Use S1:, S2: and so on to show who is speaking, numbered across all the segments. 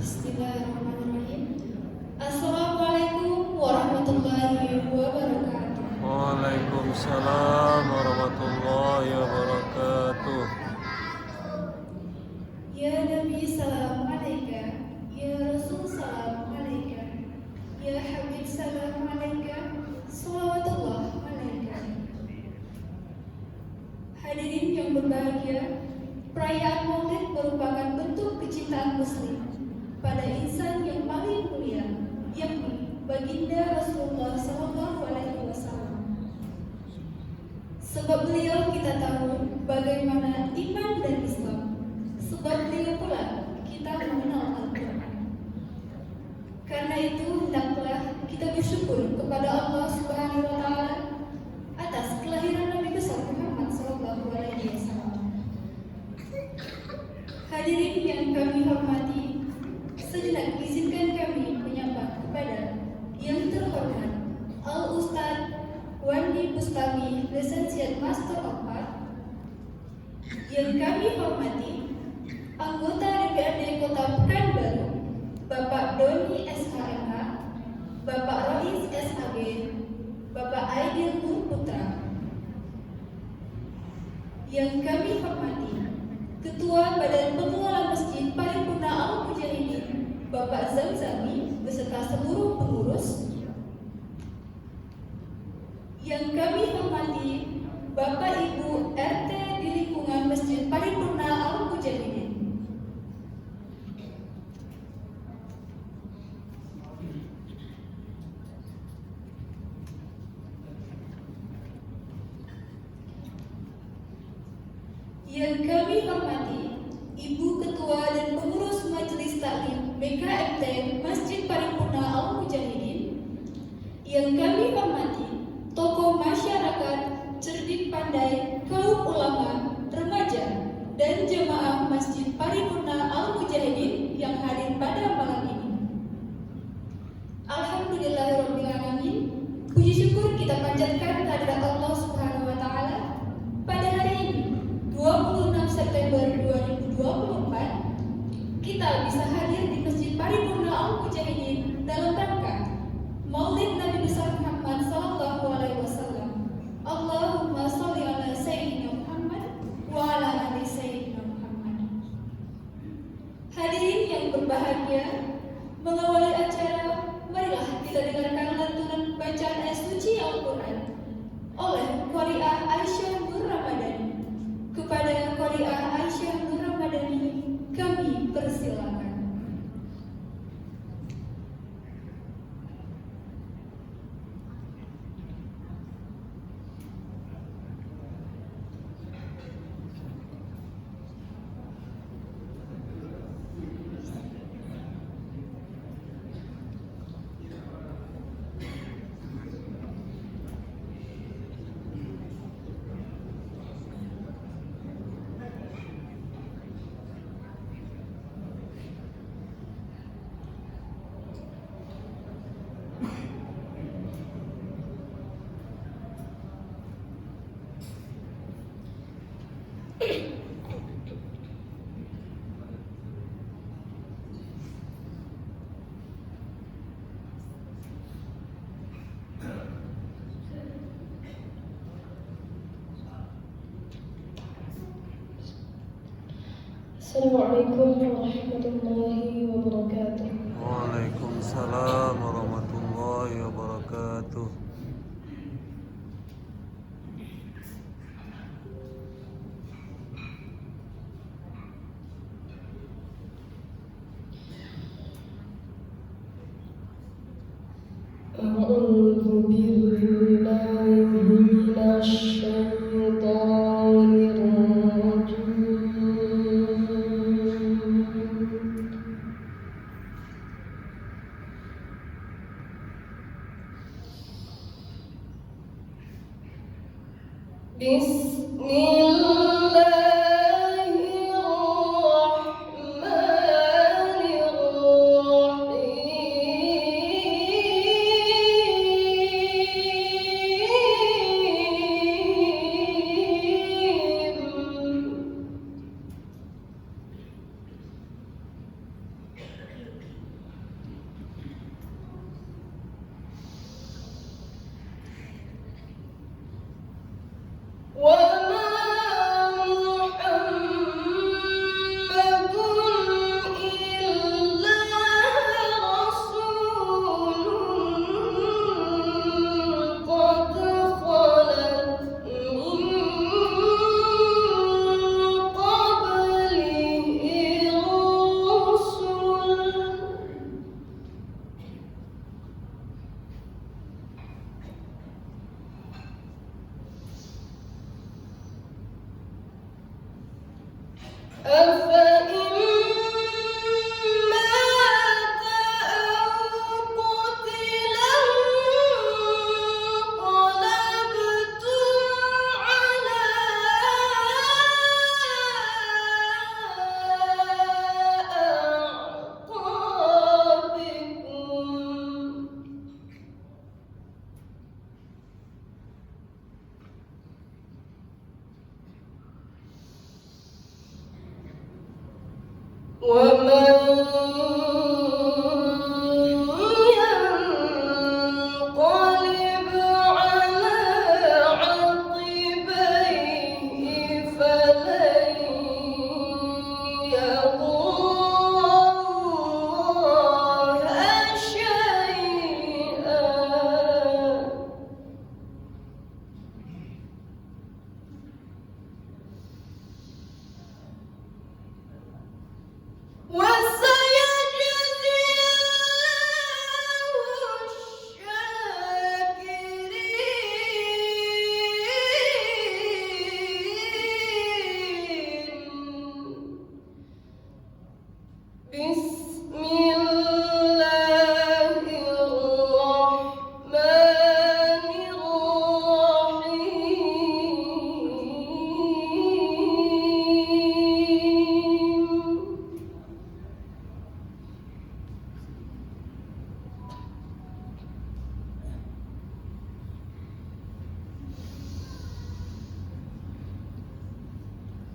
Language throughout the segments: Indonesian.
S1: Bismillahirrahmanirrahim. Assalamualaikum warahmatullahi wabarakatuh.
S2: Waalaikumsalam warahmatullahi wabarakatuh.
S1: Ya Nabi salam alaika, ya Rasul salam alaika, ya Habib salam alaika, salawatullah alaika. Hadirin yang berbahagia, perayaan Maulid merupakan bentuk kecintaan Muslim pada insan yang paling mulia, yakni baginda Rasulullah SAW. Sebab beliau kita tahu bagaimana iman dan Islam. Sebab beliau pula kita mengenal Al-Quran. Karena itu hendaklah kita bersyukur kepada Allah Subhanahu wa Ta'ala atas kelahiran Nabi besar Muhammad SAW. Hadirin yang kami hormati, sejenak izinkan kami menyapa kepada yang terhormat Al-Ustaz Wandi Bustami, Lisensiat Master of Art. Yang kami hormati anggota DPRD Kota Pekanbaru, Bapak Doni SHMH, Bapak Rois SAG, Bapak Aidil Nur Putra. Yang kami hormati Ketua Badan Pengelola Masjid Paripurna Al-Mujahidin, Bapak Zamzami beserta seluruh pengurus. Yang kami hormati Bapak Ibu RT di lingkungan Masjid Paripurna Al-Mujahidin. Yang kami hormati Ibu Ketua dan Pengurus Majelis Taklim BKMT Masjid Paripurna Al-Mujahidin. Yang kami hormati tokoh masyarakat, cerdik pandai, kaum ulama, remaja, dan jemaah Masjid Paripurna Al-Mujahidin yang hadir pada malam ini. Alhamdulillahirrahmanirrahim. Puji syukur kita panjatkan kehadirat Allah Subhanahu wa Ta'ala pada hari ini 26 September 2024 kita bisa hadir di Masjid Paripurna Al-Mujahidin dalam rangka Maulid Nabi besar Muhammad sallallahu alaihi wasallam. Allahumma sholli ala sayyidina Muhammad wa ala ali sayyidina Muhammad. Hadirin yang berbahagia, mengawali acara, marilah kita dengarkan lantunan bacaan ayat suci Al-Quran oleh Qari'ah Aisyah Nur Ramadhani. Kepada Qari'ah Aisyah Nur Ramadhani kami persilakan. Assalamualaikum warahmatullahi wabarakatuh.
S2: Waalaikumsalam warahmatullahi wabarakatuh.
S3: A'udzu billahi minasy syaithanir rajim.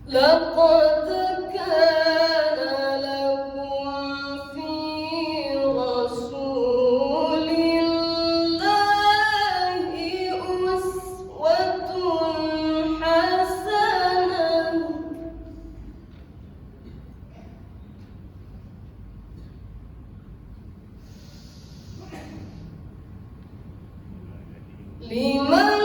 S3: لقد كان لكم في رسول الله أسوة حسنة لمن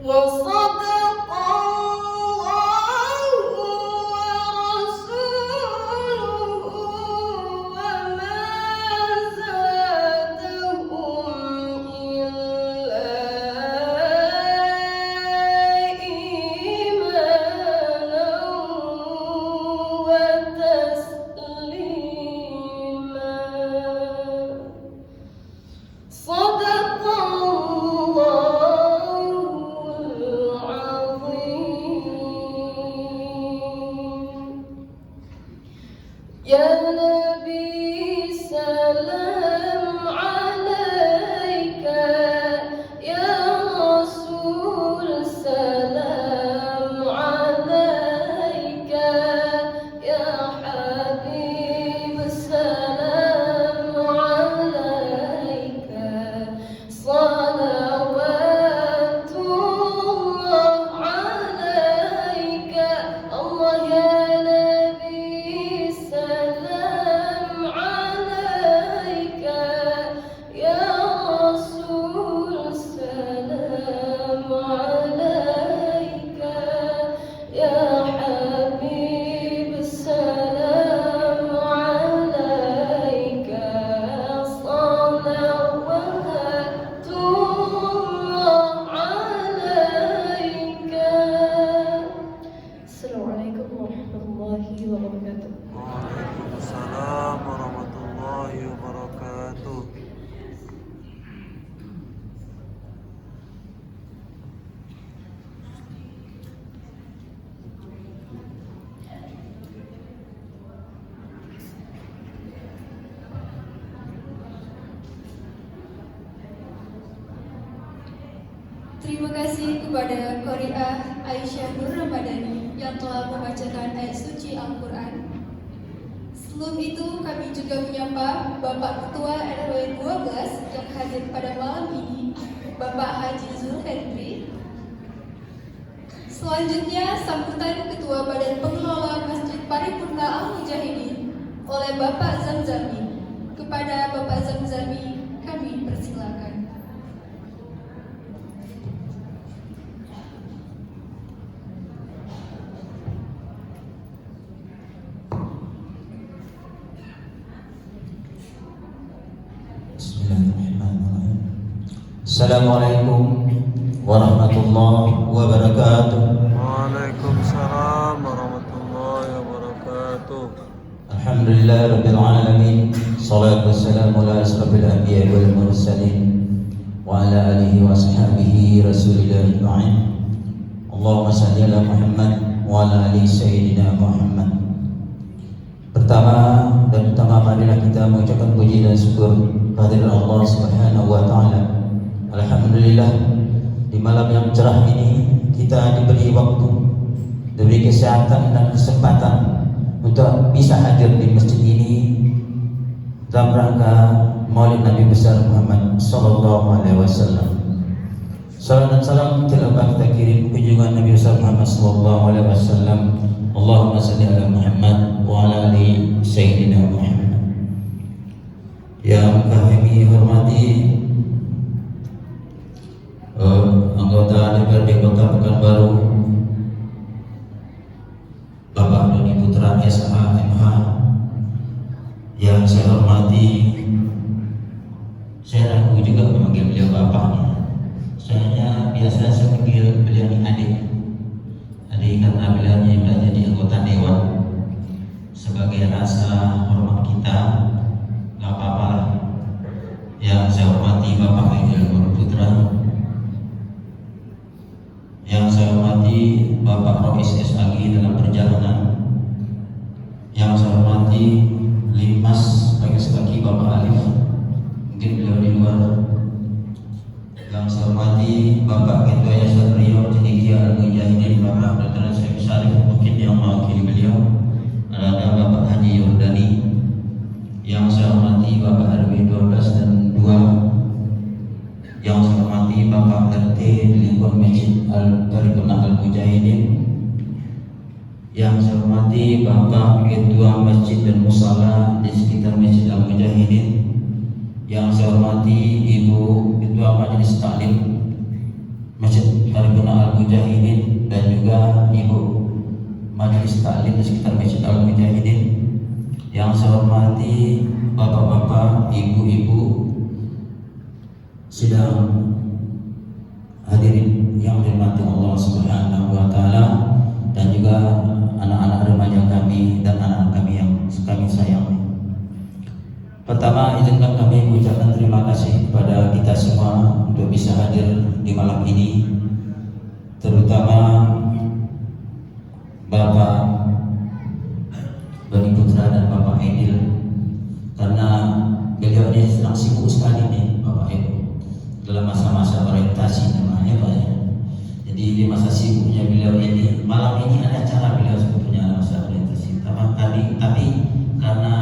S3: وصدق الله ورسوله وما زادهم إلا إيمانا وتسليما صدق يا نبي سلام عليك يا رسول سلام عليك يا حبيب سلام عليك صلوات الله عليك الله يا نبي سلام عليك wabarakatuh.
S2: Waalaikumsalam warahmatullahi wabarakatuh.
S1: Terima kasih kepada Qari'ah Aisyah Nur Ramadhani yang telah membacakan ayat suci Al-Quran. Sebelum itu kami juga menyapa Bapak Ketua RW 12 yang hadir pada malam ini, Bapak Haji Zulhendri. Selanjutnya sambutan Ketua Badan Pengelola Masjid Paripurna Al-Mujahidin oleh Bapak Zamzami. Kepada Bapak Zamzami kami persilakan.
S4: Bismillahirrahmanirrahim. Assalamualaikum warahmatullahi wabarakatuh.
S2: Waalaikumsalam warahmatullahi wabarakatuh.
S4: Alhamdulillah rabbil alamin. Salatu wassalamu ala asrafil anbiya wal mursalin wa ala alihi wa ashabihi rasulillah ajma'in. Allahumma shalli ala Muhammad wa ala ali sayyidina Muhammad. Pertama dan utama marilah kita mengucapkan puji dan syukur kehadirat Allah Subhanahu wa taala. Alhamdulillah di malam yang cerah ini kita diberi waktu, diberi kesehatan dan kesempatan untuk bisa hadir di masjid ini dalam rangka Maulid Nabi besar Muhammad sallallahu alaihi wasallam. Salam dan salam telah kita kirim kunjungan Nabi besar Muhammad sallallahu alaihi wasallam. Allahumma salli ala Muhammad wa ala ali sayyidina Muhammad. Yang kami hormati anggota DPRD Kota Pekanbaru, Bapak Doni Putra SHMH. Yang saya hormati, saya ragu juga memanggil beliau bapaknya. Soalnya biasa saya panggil beliau ini adik karena beliau sudah jadi anggota dewan. Sebagai rasa hormat kita, nggak apa-apa lah. Yang saya hormati Bapak Haji Putra, yang saya hormati Bapak Rois SAG dalam perjalanan, yang saya hormati Limas pagi Bapak Alif, mungkin beliau di luar. Yang saya hormati Bapak Ketua Yayasan Rio Cendekia Al-Mujahidin Bapak Dr. Syekh Syarif, mungkin yang mewakili beliau ada Bapak Haji Yordani. Yang saya hormati Bapak RW 12 dan 2. Yang saya hormati Bapak RT di lingkungan Masjid Al-Paripurna Al-Mujahidin. Yang saya hormati Bapak Ketua Masjid dan Musala di sekitar Masjid Al-Mujahidin. Yang saya hormati Ibu Ketua Majelis Taklim Masjid Paripurna Al-Mujahidin dan juga Ibu Majelis Taklim di sekitar Masjid Al-Mujahidin. Yang saya hormati bapak-bapak, ibu-ibu sidang hadirin yang dirahmati Allah Subhanahu wa taala, dan juga anak-anak remaja kami dan anak-anak kami yang kami sayangi. Pertama, izinkan kami mengucapkan terima kasih kepada kita semua untuk bisa hadir di malam ini, terutama Bapak Doni Putra dan Bapak Aidil, karena beliau ini sedang sibuk sekali nih Bapak Ibu dalam masa-masa orientasi namanya Pak ya. Jadi di masa sibuknya beliau ini, malam ini ada acara beliau sebetulnya masa orientasi. Tapi karena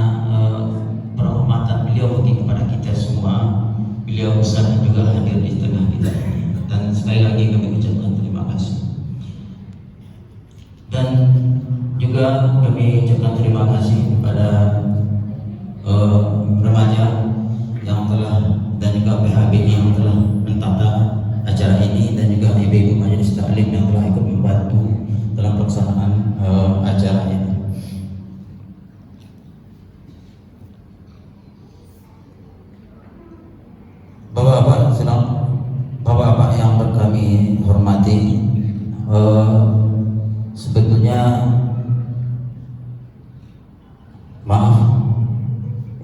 S4: penghormatan beliau bagi kepada kita semua, beliau usahakan juga hadir di tengah kita ini. Dan sekali lagi kami ucapkan terima kasih. Dan juga kami ucapkan terima kasih kepada remaja yang telah dan juga PHBI yang telah mentata acara ini, dan juga ibu-ibu majelis taklim yang telah ikut membantu dalam pelaksanaan acara ini. Bapak-bapak yang kami hormati, sebetulnya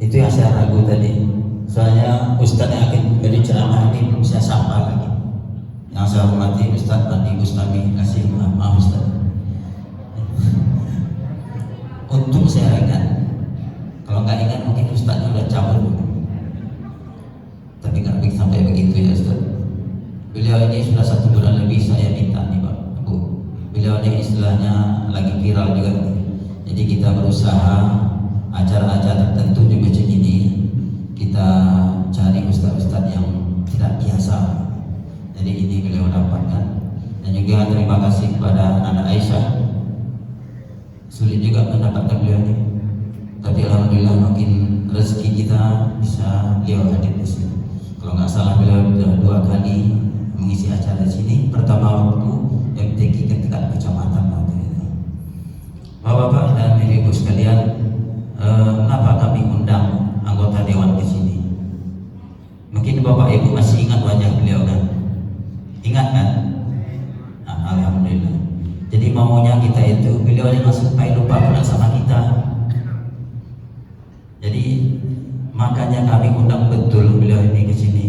S4: Itu yang saya ragu tadi. Soalnya Ustadz yang akan beri ceramah ini belum saya sapa lagi. Yang saya hormati Ustadz Andi Bustami, kasih maaf Ustadz. Untuk saya ingat, kalau nggak ingat mungkin Ustadznya udah cabut. Tapi nggak sampai begitu ya Ustadz. Beliau ini sudah 1 bulan lebih saya minta nih Pak Bu. Beliau ini istilahnya lagi viral juga. Jadi kita berusaha acara-acara tertentu di masjid ini kita cari ustaz-ustaz yang tidak biasa. Jadi ini beliau dapatkan. Dan juga terima kasih kepada Nana Aisyah. Sulit juga mendapatkan beliau ini. Tapi alhamdulillah mungkin rezeki kita bisa beliau hadir di sini. Kalau nggak salah beliau sudah 2 kali mengisi acara di sini. Pertama waktu MTQ tingkat kecamatan waktu itu. Bapak-bapak dan ibu sekalian, mengapa kami undang anggota dewan di sini? Mungkin bapak ibu masih ingat wajah beliau kan? Ingat kan? Nah, alhamdulillah. Jadi maunya kita itu beliau ini masuk lupa pula sama kita. Jadi makanya kami undang betul beliau ini ke sini.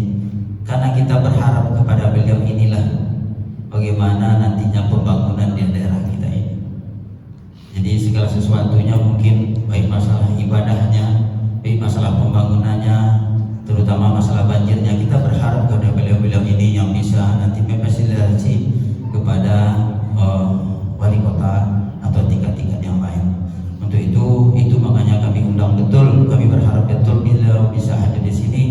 S4: Karena kita berharap kepada beliau inilah bagaimana nantinya pembangunan di daerah kita ini. Jadi segala sesuatunya mungkin baik masalah ibadahnya, baik masalah pembangunannya, terutama masalah banjirnya, kita berharap kepada beliau-beliau ini yang bisa nanti memfasilitasi kepada wali kota atau tingkat-tingkat yang lain. Untuk itu makanya kami undang betul, kami berharap betul beliau bisa hadir di sini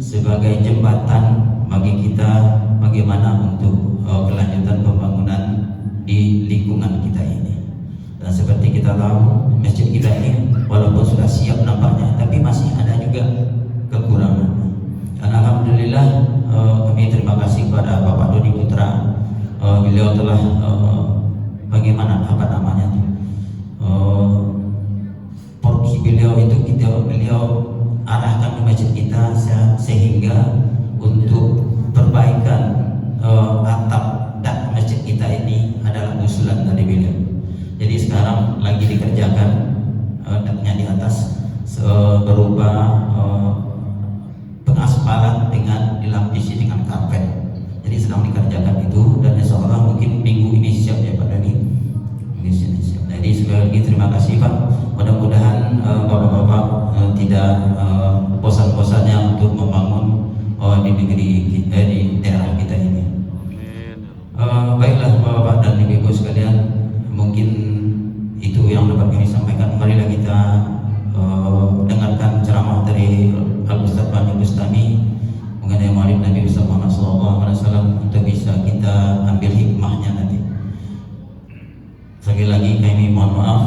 S4: sebagai jembatan bagi kita bagaimana untuk kelanjutan pembangunan di lingkungan kita ini. Dan seperti kita tahu, masjid kita ini walaupun sudah siap nampaknya, tapi masih ada juga kekurangan. Dan alhamdulillah kami terima kasih kepada Bapak Dodi Putra. Beliau telah bagaimana porsi beliau itu beliau arahkan ke masjid kita sehingga untuk perbaikan atap dan masjid kita ini adalah usulan dari beliau. Jadi sekarang lagi dikerjakan daknya di atas berupa pengaspalan dengan dilapisi dengan karpet. Jadi sedang dikerjakan itu dan insya Allah mungkin minggu ini siap ya Pak Dani. Jadi sekali lagi terima kasih Pak. Mudah-mudahan bapak-bapak tidak bosan-bosannya untuk membangun di negeri kita, di daerah kita ini. Baiklah bapak-bapak dan ibu-ibu sekalian, mungkin itu yang dapat kami sampaikan. Marilah kita dengarkan ceramah dari Al-Ustadz Andi Bustami mengenai Maulid Nabi Muhammad SAW untuk bisa kita ambil hikmahnya nanti. Sekali lagi kami mohon maaf.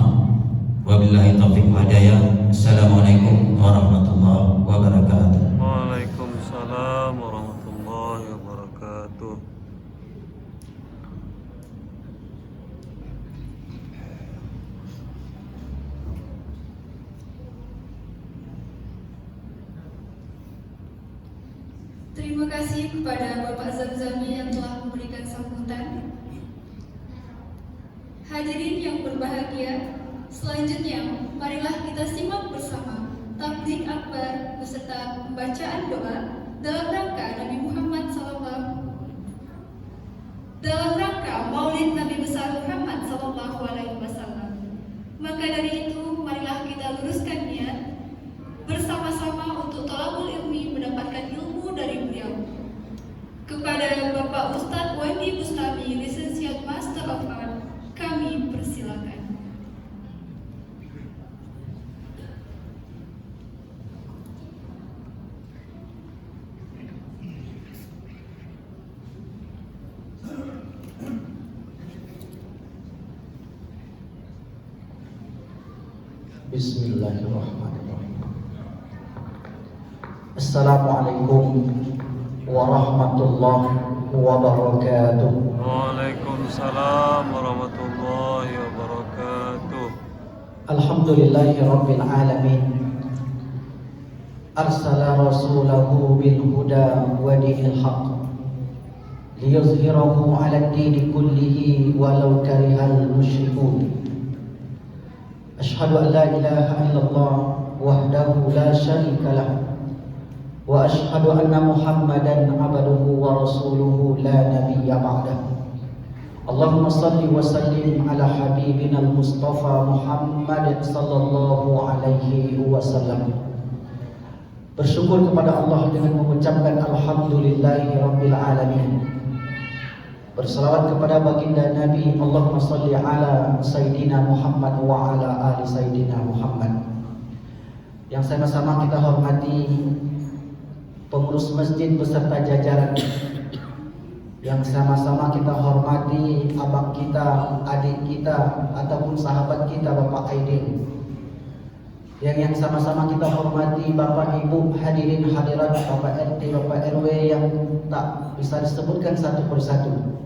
S4: Wabillahi taufiq wa hidayah. Assalamualaikum warahmatullahi wabarakatuh.
S2: Waalaikumsalam warahmatullahi wabarakatuh.
S1: Terima kasih kepada Bapak Zamzami yang telah memberikan sambutan. Hadirin yang berbahagia, selanjutnya marilah kita simak bersama takbir akbar beserta pembacaan doa dalam rangka Nabi Muhammad dalam rangka Maulid Nabi besar Muhammad SAW. Maka dari itu marilah kita luruskan niat bersama-sama untuk thalabul ilmi, mendapatkan ilmu dari beliau. Kepada Bapak Ustadz Wandi Bustami, Lisensiat Master of Art, kami persilakan.
S5: Bismillahirrahmanirrahim. Assalamualaikum warahmatullahi wabarakatuh.
S2: Waalaikumsalam warahmatullahi wabarakatuh.
S5: Alhamdulillahi rabbil alamin. Arsala rasulahu bil huda wa dinil haq liyuzhirahu 'ala ad-din kullihi walau karihal musyrikun. أشهد أن لا إله إلا الله وحده لا شريك له وأشهد أن محمدا عبده ورسوله لا نبي بعده اللهم صل وسلم على حبيبنا المصطفى محمد صلى الله عليه وسلم. Bersyukur kepada Allah dengan mengucapkan Alhamdulillahi Rabbil Alamin. Bersalawat kepada baginda Nabi, Allahumma salli ala Sayyidina Muhammad wa ala ali Sayyidina Muhammad. Yang sama-sama kita hormati pengurus masjid beserta jajaran, yang sama-sama kita hormati abang kita, adik kita, ataupun sahabat kita Bapak Aidin, yang sama-sama kita hormati Bapak Ibu hadirin hadirat, Bapak RT, Bapak RW yang tak bisa disebutkan satu persatu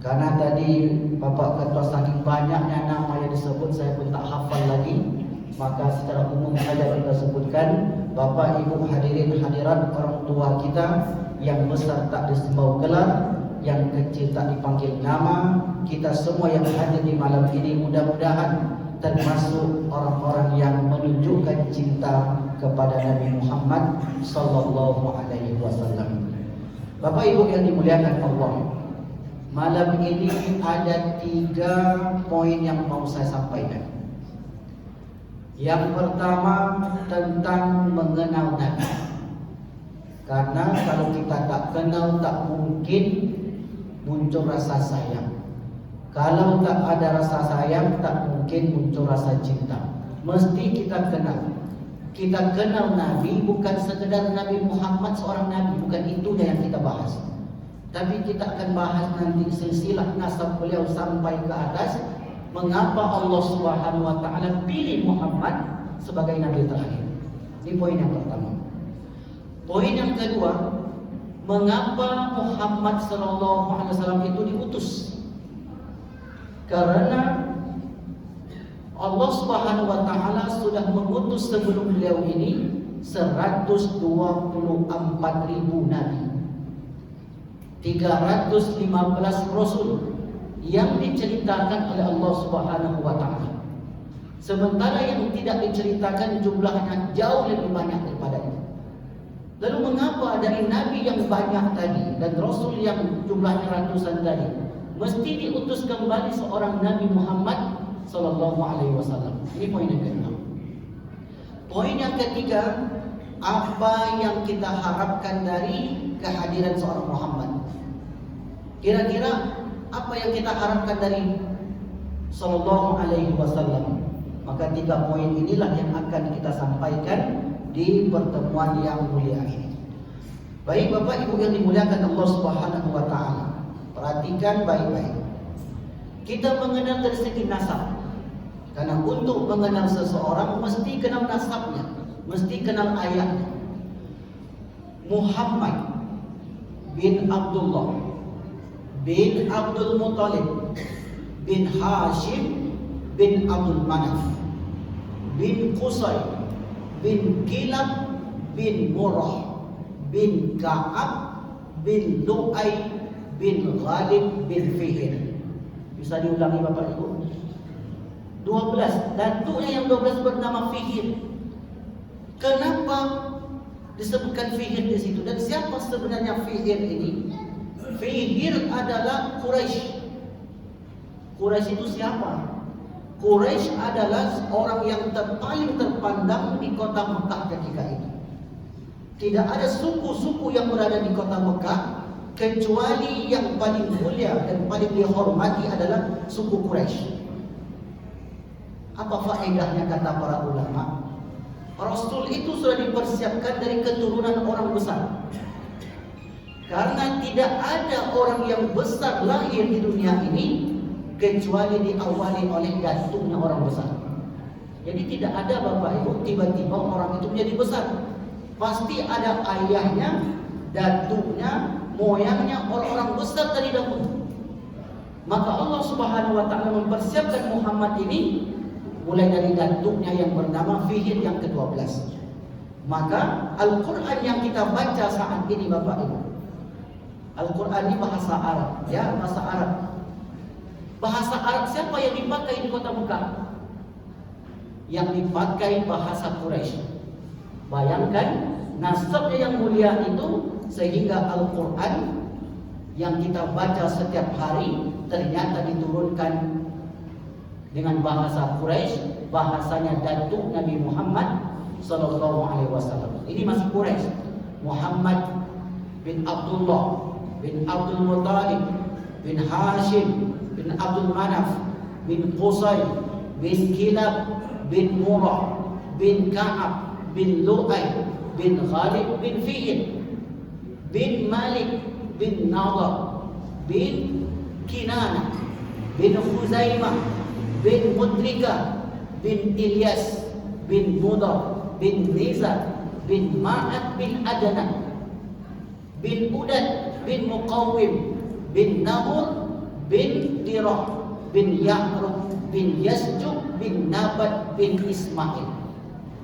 S5: karena tadi Bapak Ketua saking banyaknya nama yang disebut saya pun tak hafal lagi, maka secara umum saja kita sebutkan Bapak Ibu hadirin hadirat, orang tua kita yang besar tak disembau gelar, yang kecil tak dipanggil nama, kita semua yang hadir di malam ini mudah-mudahan termasuk orang-orang yang menunjukkan cinta kepada Nabi Muhammad sallallahu alaihi wasallam. Bapak Ibu yang dimuliakan Allah, malam ini ada 3 poin yang mau saya sampaikan. Yang pertama tentang mengenal Nabi. Karena kalau kita tak kenal tak mungkin muncul rasa sayang. Kalau tak ada rasa sayang tak mungkin muncul rasa cinta. Mesti kita kenal. Kita kenal Nabi bukan sekedar Nabi Muhammad seorang Nabi, bukan itu yang kita bahas. Tapi kita akan bahas nanti silsilah nasab beliau sampai ke atas. Mengapa Allah Subhanahu wa taala pilih Muhammad sebagai nabi terakhir? Ini poin yang pertama. Poin yang kedua, mengapa Muhammad sallallahu alaihi wasallam itu diutus? Karena Allah Subhanahu wa taala sudah mengutus sebelum beliau ini 124.000 nabi, 315 rasul yang diceritakan oleh Allah Subhanahu wa taala. Sementara yang tidak diceritakan jumlahnya jauh lebih banyak daripada itu. Lalu mengapa dari nabi yang banyak tadi dan rasul yang jumlahnya ratusan tadi mesti diutus kembali seorang Nabi Muhammad sallallahu alaihi wasallam? Ini poin yang kedua. Poin yang ketiga, apa yang kita harapkan dari kehadiran seorang Muhammad? Kira-kira apa yang kita harapkan dari sallallahu alaihi wasallam? Maka 3 poin inilah yang akan kita sampaikan di pertemuan yang mulia ini. Baik Bapak Ibu yang dimuliakan Allah Subhanahu wa taala, perhatikan baik-baik. Kita mengenal dari segi nasab. Karena untuk mengenal seseorang mesti kenal nasabnya, mesti kenal ayahnya. Muhammad bin Abdullah bin Abdul Muttalib bin Hashim bin Abdul Manaf bin Qusay bin Kilab bin Murrah bin Ka'ab bin Lu'ay bin Ghalib bin Fihr. Bisa diulangi Bapak Ibu? 12. Datuknya yang 12 bernama Fihr. Kenapa disebutkan Fihr di situ? Dan siapa sebenarnya Fihr ini? Fihr adalah Quraisy. Quraisy itu siapa? Quraisy adalah orang yang paling terpandang di kota Mekah ketika itu. Tidak ada suku-suku yang berada di kota Mekah kecuali yang paling mulia dan paling dihormati adalah suku Quraisy. Apa faedahnya kata para ulama? Rasul itu sudah dipersiapkan dari keturunan orang besar. Karena tidak ada orang yang besar lahir di dunia ini kecuali diawali oleh datuknya orang besar. Jadi tidak ada Bapak Ibu tiba-tiba orang itu menjadi besar. Pasti ada ayahnya, datuknya, moyangnya, orang-orang besar tadi dahulu. Maka Allah Subhanahu wa taala mempersiapkan Muhammad ini mulai dari datuknya yang bernama Fihr yang ke-12. Maka Al-Quran yang kita baca saat ini Bapak Ibu, Al-Quran ini bahasa Arab, ya, bahasa Arab. Bahasa Arab siapa yang dipakai di kota Mekah? yang dipakai bahasa Quraisy. Bayangkan nasabnya yang mulia itu sehingga Al-Quran yang kita baca setiap hari ternyata diturunkan dengan bahasa Quraisy, bahasanya datuk Nabi Muhammad sallallahu alaihi wasallam. Ini masih Quraisy. Muhammad bin Abdullah bin Abdul Muttalib bin Hashim bin Abdul Manaf bin Qusay bin Kilab bin Murrah bin Ka'ab bin Lu'ay bin Ghalib bin Fi'il bin Malik bin Nadar bin Kinana bin Khuzaimah bin Mudrika bin Ilyas bin Mudar bin Riza bin Ma'ad bin Adnan bin Udad bin Muqawwim bin Nahur bin Dirah bin Ya'rub bin Yasjub bin Nabat bin Ismail.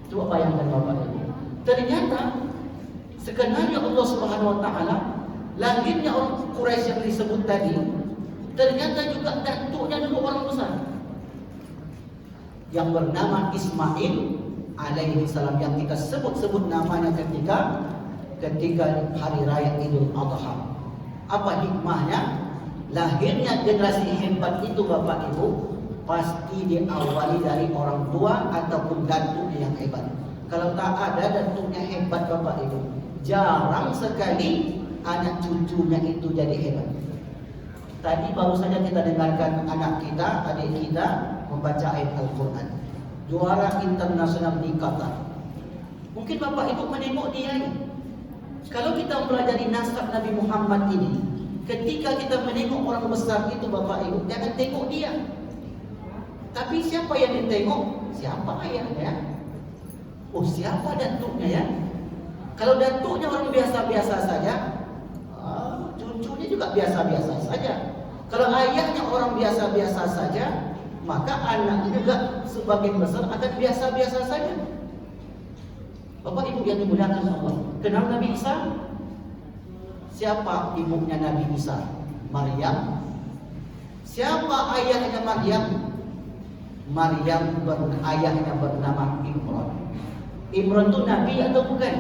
S5: Coba bayangkan Bapak Ibu. Ternyata sebenarnya Allah Subhanahu wa taala lahirnya orang Quraisy yang disebut tadi ternyata juga datuknya dulu orang besar yang bernama Ismail alaihi salam, yang kita sebut-sebut namanya ketika hari raya Idul Adha. Apa hikmahnya? Lahirnya generasi hebat itu Bapak Ibu pasti diawali dari orang tua ataupun datuknya yang hebat. Kalau tak ada datuknya hebat Bapak Ibu, jarang sekali anak cucunya itu jadi hebat. Tadi baru saja kita dengarkan anak kita, adik kita membaca ayat Al-Quran. Juara internasional di Qatar. Mungkin Bapak Ibu menengok dia ini. Kalau kita mempelajari nasab Nabi Muhammad ini, ketika kita menengok orang besar itu Bapak Ibu, jangan tengok dia. Tapi siapa yang ditengok? Siapa ayahnya? Oh, siapa datuknya ya? Kalau datuknya orang biasa-biasa saja, cucunya juga biasa-biasa saja. Kalau ayahnya orang biasa-biasa saja, maka anaknya juga sebagian besar akan biasa-biasa saja. Bapak Ibu yang dimuliakan Allah, kenal Nabi Isa? Siapa ibunya Nabi Isa? Maryam. Siapa ayahnya Maryam? Maryam ayahnya bernama Imran. Imran itu Nabi atau bukan?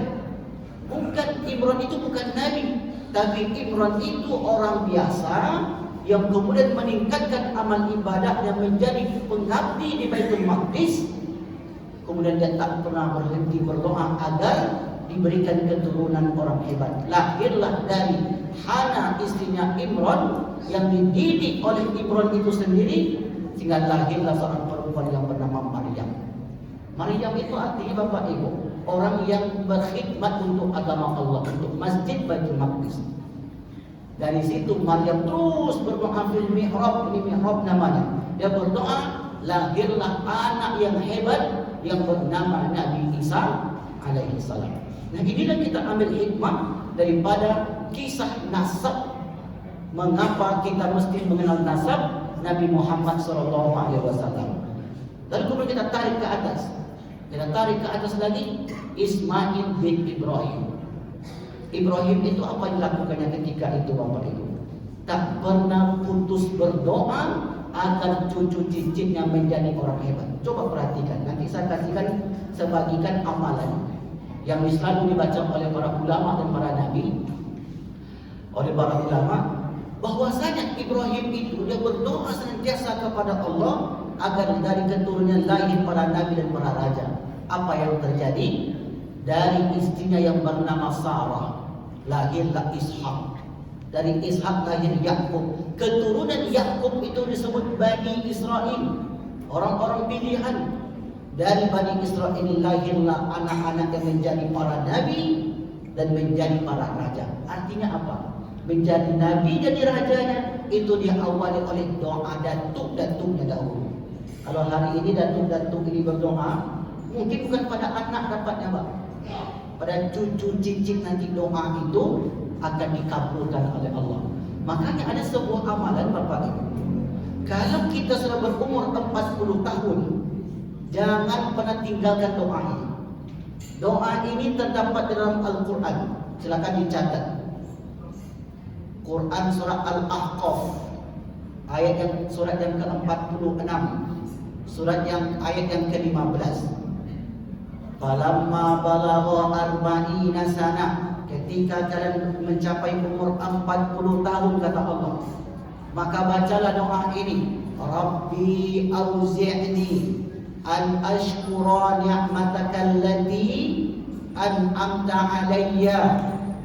S5: Bukan, Imran itu bukan Nabi, tapi Imran itu orang biasa yang kemudian meningkatkan amal ibadahnya menjadi pengabdi di Baitul Maqdis. Kemudian dia tak pernah berhenti berdoa agar diberikan keturunan orang hebat. Lahirlah dari Hana istrinya Imran yang dididik oleh Imran itu sendiri, sehingga lahirlah seorang perempuan yang bernama Maryam. Maryam itu artinya Bapak Ibu, orang yang berkhidmat untuk agama Allah, untuk Masjid Baitul Maqdis. Dari situ Maryam terus berdoa fil mihrab, ini mihrab namanya. Dia berdoa, lahirlah anak yang hebat yang bernama Nabi Isa alaihi salam. Nah, inilah kita ambil hikmah daripada kisah nasab. Mengapa kita mesti mengenal nasab Nabi Muhammad sallallahu alaihi wasallam. Lalu kemudian kita tarik ke atas. Kita tarik ke atas lagi Ismail bin Ibrahim. Ibrahim itu apa yang dilakukannya ketika itu Bapak Ibu? Tak pernah putus berdoa agar cucu cicitnya menjadi orang hebat. Coba perhatikan, nanti saya kasihkan sebagikan amalan yang selalu dibaca oleh para ulama dan para nabi. Oleh para ulama, bahwasanya Ibrahim itu dia berdoa senantiasa kepada Allah agar dari keturunannya lahir para nabi dan para raja. Apa yang terjadi? Dari istrinya yang bernama Sarah lahirlah Ishak. Dari Ishak lahir Yakub. Keturunan Yakub itu disebut Bani Israel, orang-orang pilihan. Dari Bani Israel ini lahirlah anak-anak yang menjadi para nabi dan menjadi para raja. Artinya apa? Menjadi nabi, jadi rajanya itu diawali oleh doa datuk-datuknya dahulu. Kalau hari ini datuk-datuk ini berdoa, mungkin bukan pada anak dapatnya Pak, pada cucu cicit nanti doa itu akan dikabulkan oleh Allah. Makanya ada sebuah amalan Bapak Ibu. Kalau kita sudah berumur 40 tahun, jangan pernah tinggalkan doa ini. Doa ini terdapat dalam Al-Quran. Silakan dicatat. Quran surah Al-Ahqaf, surat yang ke-46. surat yang ayat yang ke-15. Falamma balagha arba'ina sana, ketika kalian mencapai umur 40 tahun kata Allah, maka bacalah doa ini, Rabbi auzi'ni an ashkura ni'mataka allati an'amta alayya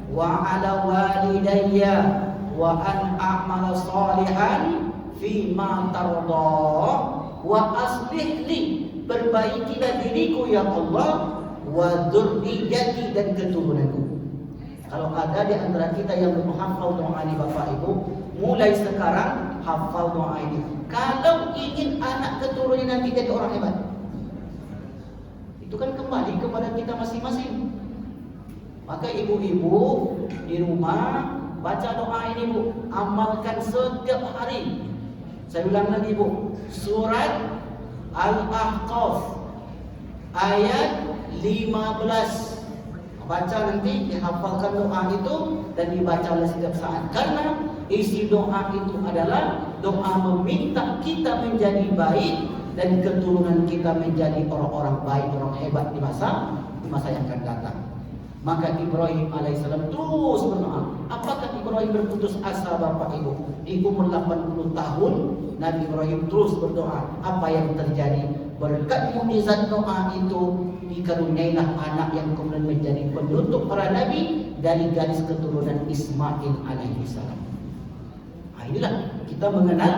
S5: wa ala walidayya wa an a'mala salihan fima tarda wa aslih li, perbaikilah diriku ya Allah, wa dzurriyyati, dan keturunanku. Kalau ada di antara kita yang belum hafal doa ini Bapak Ibu, mulai sekarang hafal doa ini. Kalau ingin anak keturunannya nanti jadi orang hebat, itu kan kembali kepada kita masing-masing. Maka ibu-ibu di rumah baca doa ini Bu, amalkan setiap hari. Saya ulang lagi Bu, surat Al-Ahqaf ayat 15. Baca nanti, dihafalkan doa itu dan dibaca oleh setiap saat. Karena isi doa itu adalah doa meminta kita menjadi baik dan keturunan kita menjadi orang-orang baik, orang hebat di masa yang akan datang. Maka Ibrahim alaihissalam terus berdoa. Apakah Ibrahim berputus asa Bapak Ibu? Di umur 80 tahun Nabi Ibrahim terus berdoa. Apa yang terjadi? Berkat mukjizat doa itu dikaruniailah anak yang kemudian menjadi penutup para nabi dari garis keturunan Ismail alaihissalam. Nah, inilah kita mengenal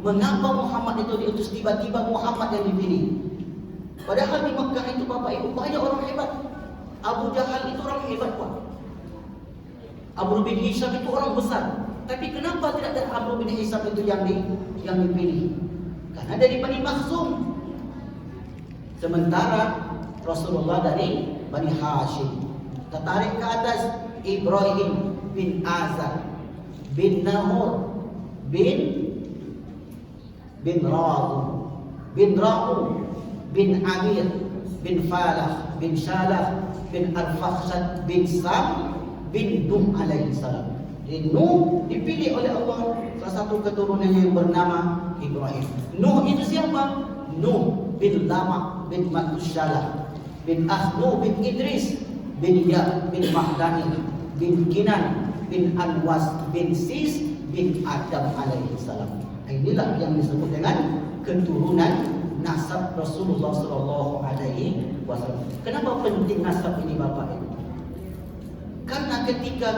S5: mengapa Muhammad itu diutus, tiba-tiba Muhammad yang dipilih. Padahal di Mekah itu Bapak Ibu banyak orang hebat. Abu Jahal itu orang hebat Pak. Amr bin Hisham itu orang besar. Tapi kenapa tidak ada Amr bin Hisham itu yang dipilih? Karena dari Bani Makhzum. Sementara Rasulullah dari Bani Hashim. Tertarik ke atas Ibrahim bin Azar bin Nahur bin Ra'u bin Amir bin Falah bin Shalah bin Al-Fakhshad bin Sam bin Nuh alaihissalam. Nuh dipilih oleh Allah, salah satu keturunannya yang bernama Ibrahim. Nuh itu siapa? Nuh bin Lama bin Matushalah bin Nuh bin Idris bin Ya bin Mahdani bin Kinan bin Anwas bin Sis bin Adam alaihissalam. Inilah yang disebut dengan keturunan nasab Rasulullah sallallahu alaihi wasallam. Kenapa penting nasab ini Bapak Ibu? Karena ketika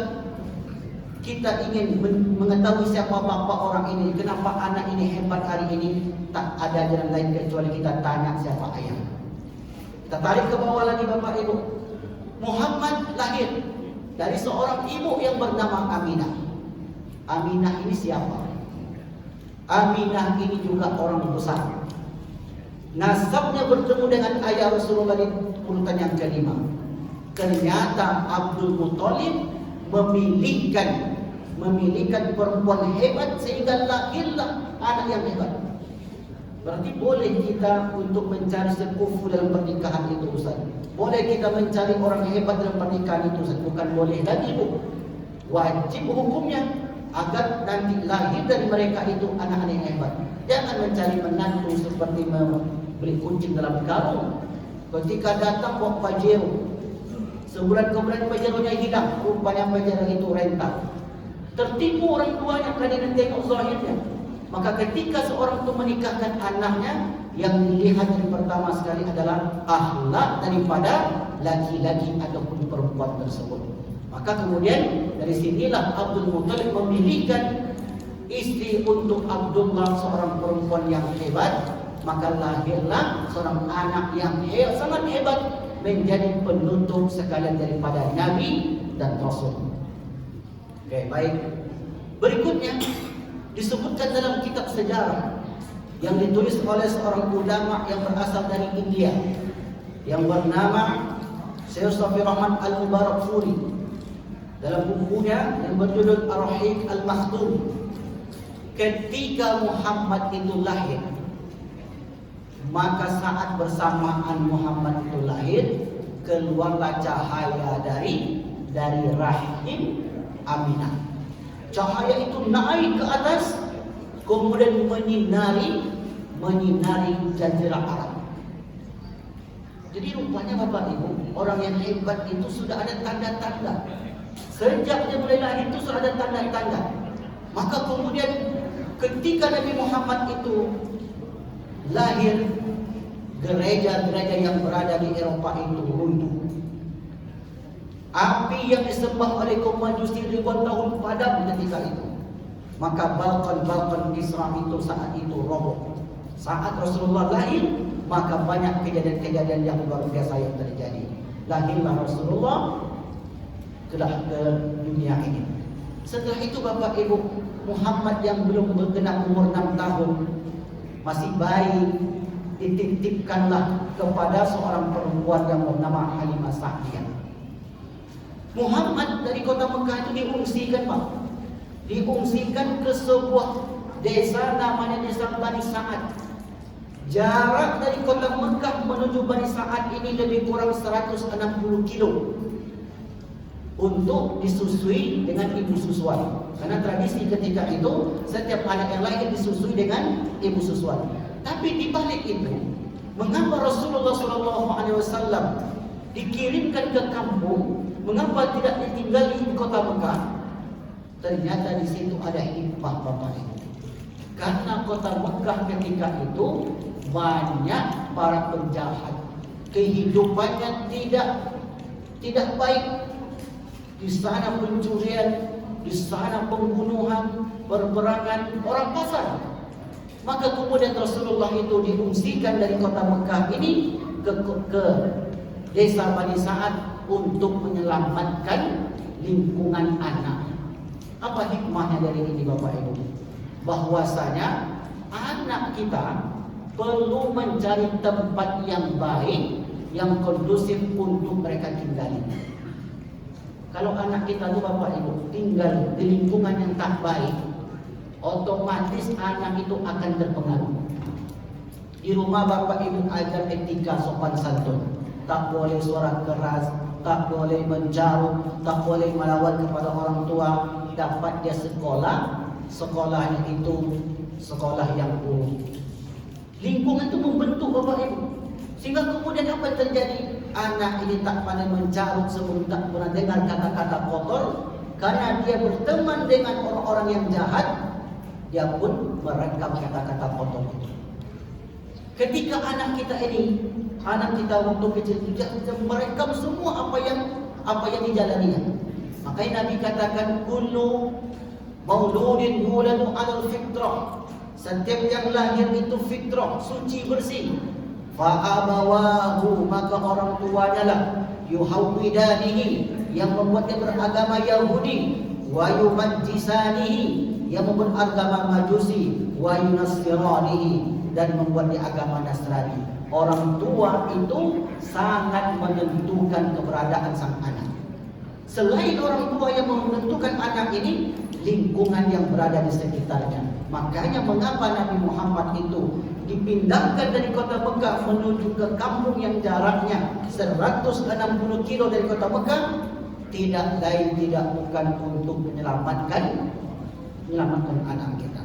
S5: kita ingin mengetahui siapa bapak orang ini, kenapa anak ini hebat hari ini, tak ada jalan lain kecuali kita tanya siapa ayah. Kita tarik ke bawah lagi Bapak Ibu. Muhammad lahir dari seorang ibu yang bernama Aminah. Aminah ini siapa? Aminah ini juga orang besar. Nasabnya bertemu dengan ayah Rasulullah di urutan yang kelima. Ternyata Abdul Muthalib memilihkan perempuan hebat sehingga lahirlah anak yang hebat. Berarti boleh kita untuk mencari sekufu dalam pernikahan itu Ustaz. Boleh kita mencari orang hebat dalam pernikahan itu Ustaz. Bukan boleh lagi Bu. Wajib hukumnya agar nanti lahir dari mereka itu anak-anak yang hebat. Jangan mencari menantu seperti membeli kucing dalam karung. Ketika datang bawa Pajero, sebulan kemudian Pajeronya hilang, rupanya Pajero itu rental. Tertipu orang tuanya karena tengok zahirnya. Maka ketika seorang itu menikahkan anaknya, yang dilihat yang pertama sekali adalah akhlak daripada laki-laki ataupun perempuan tersebut. Maka kemudian dari sinilah Abdul Muthalib memilihkan istri untuk Abdullah, seorang perempuan yang hebat. Maka lahirlah seorang anak yang sangat hebat, menjadi penutup sekalian daripada Nabi dan Rasul. Oke, baik. Berikutnya disebutkan dalam kitab sejarah yang ditulis oleh seorang ulama yang berasal dari India yang bernama Syekh Safi Rahman Al-Mubarakfuri. Dalam bukunya yang berjudul Ar-Rahiq Al-Maktum, ketika Muhammad itu lahir, maka saat bersamaan Muhammad itu lahir, keluarlah cahaya dari rahim Aminah. Cahaya itu naik ke atas, kemudian menyinari menyinari Jazirah Arab. Jadi rupanya Bapak Ibu, orang yang hebat itu sudah ada tanda-tanda. Sejak dia mulai lahir itu sudah ada tanda-tanda. Maka kemudian ketika Nabi Muhammad itu lahir, gereja-gereja yang berada di Eropa itu runtuh. Api yang disembah oleh kaum Majusi ribuan tahun padam ketika itu. Maka balkon-balkon Islam itu saat itu roboh. Saat Rasulullah lahir, maka banyak kejadian-kejadian yang luar biasa yang terjadi. Lahirlah Rasulullah ke dunia ini. Setelah itu Bapak Ibu, Muhammad yang belum bergenap umur 6 tahun, masih bayi, dititipkanlah kepada seorang perempuan yang bernama Halimah Sa'diyah. Muhammad dari kota Mekah itu diungsikan Pak. Diungsikan ke sebuah desa namanya Desa Bani Sa'ad. Jarak dari kota Mekah menuju Bani Sa'ad ini lebih kurang 160 kilo untuk disusui dengan ibu susuan. Karena tradisi ketika itu setiap anak yang lahir disusui dengan ibu susuan. Tapi di balik itu, mengapa Rasulullah SAW dikirimkan ke kampung? Mengapa tidak ditinggali di kota Mekah? Ternyata di situ ada hikmah Bapak Ibu. Karena kota Mekah ketika itu banyak para penjahat, kehidupannya tidak baik. Di sana pencurian, di sana pembunuhan, perperangan, orang pasar. Maka kemudian Rasulullah itu diungsikan dari kota Mekah ini ke desa Bani Sa'ad untuk menyelamatkan lingkungan anak. Apa hikmahnya dari ini Bapak Ibu? Bahwasanya anak kita perlu mencari tempat yang baik, yang kondusif untuk mereka tinggali. Kalau anak kita itu Bapak Ibu tinggal di lingkungan yang tak baik, otomatis anak itu akan terpengaruh. Di rumah Bapak Ibu ajar etika sopan santun, tak boleh suara keras, tak boleh menjaruk, tak boleh melawan kepada orang tua. Dapat dia sekolahnya itu sekolah yang buruk. Lingkungan itu membentuk Bapak Ibu. Sehingga kemudian apa yang terjadi? Anak ini tak pandai mencarut sebelum tak pernah dengar kata-kata kotor. Karena dia berteman dengan orang-orang yang jahat, dia pun merekam kata-kata kotor itu. Ketika anak kita waktu kecil dia merekam semua apa yang dijalaninya. Makanya Nabi katakan kullu mauludin yuladu 'alal fitrah. Setiap yang lahir itu fitrah, suci bersih. Fa abawahu, maka orang tuanya lah yuhawwidanihi, yang membuat dia beragama Yahudi, wa yumajjisanihi, yang membuat agama Majusi, wa yunassiranihi, dan membuat dia agama Nasrani. Orang tua itu sangat menentukan keberadaan sang anak. Selain orang tua yang menentukan anak ini, lingkungan yang berada di sekitarnya. Makanya mengapa Nabi Muhammad itu dipindahkan dari kota Mekah menuju ke kampung yang jaraknya 160 kilo dari kota Mekah, tidak lain tidak bukan untuk menyelamatkan anak kita.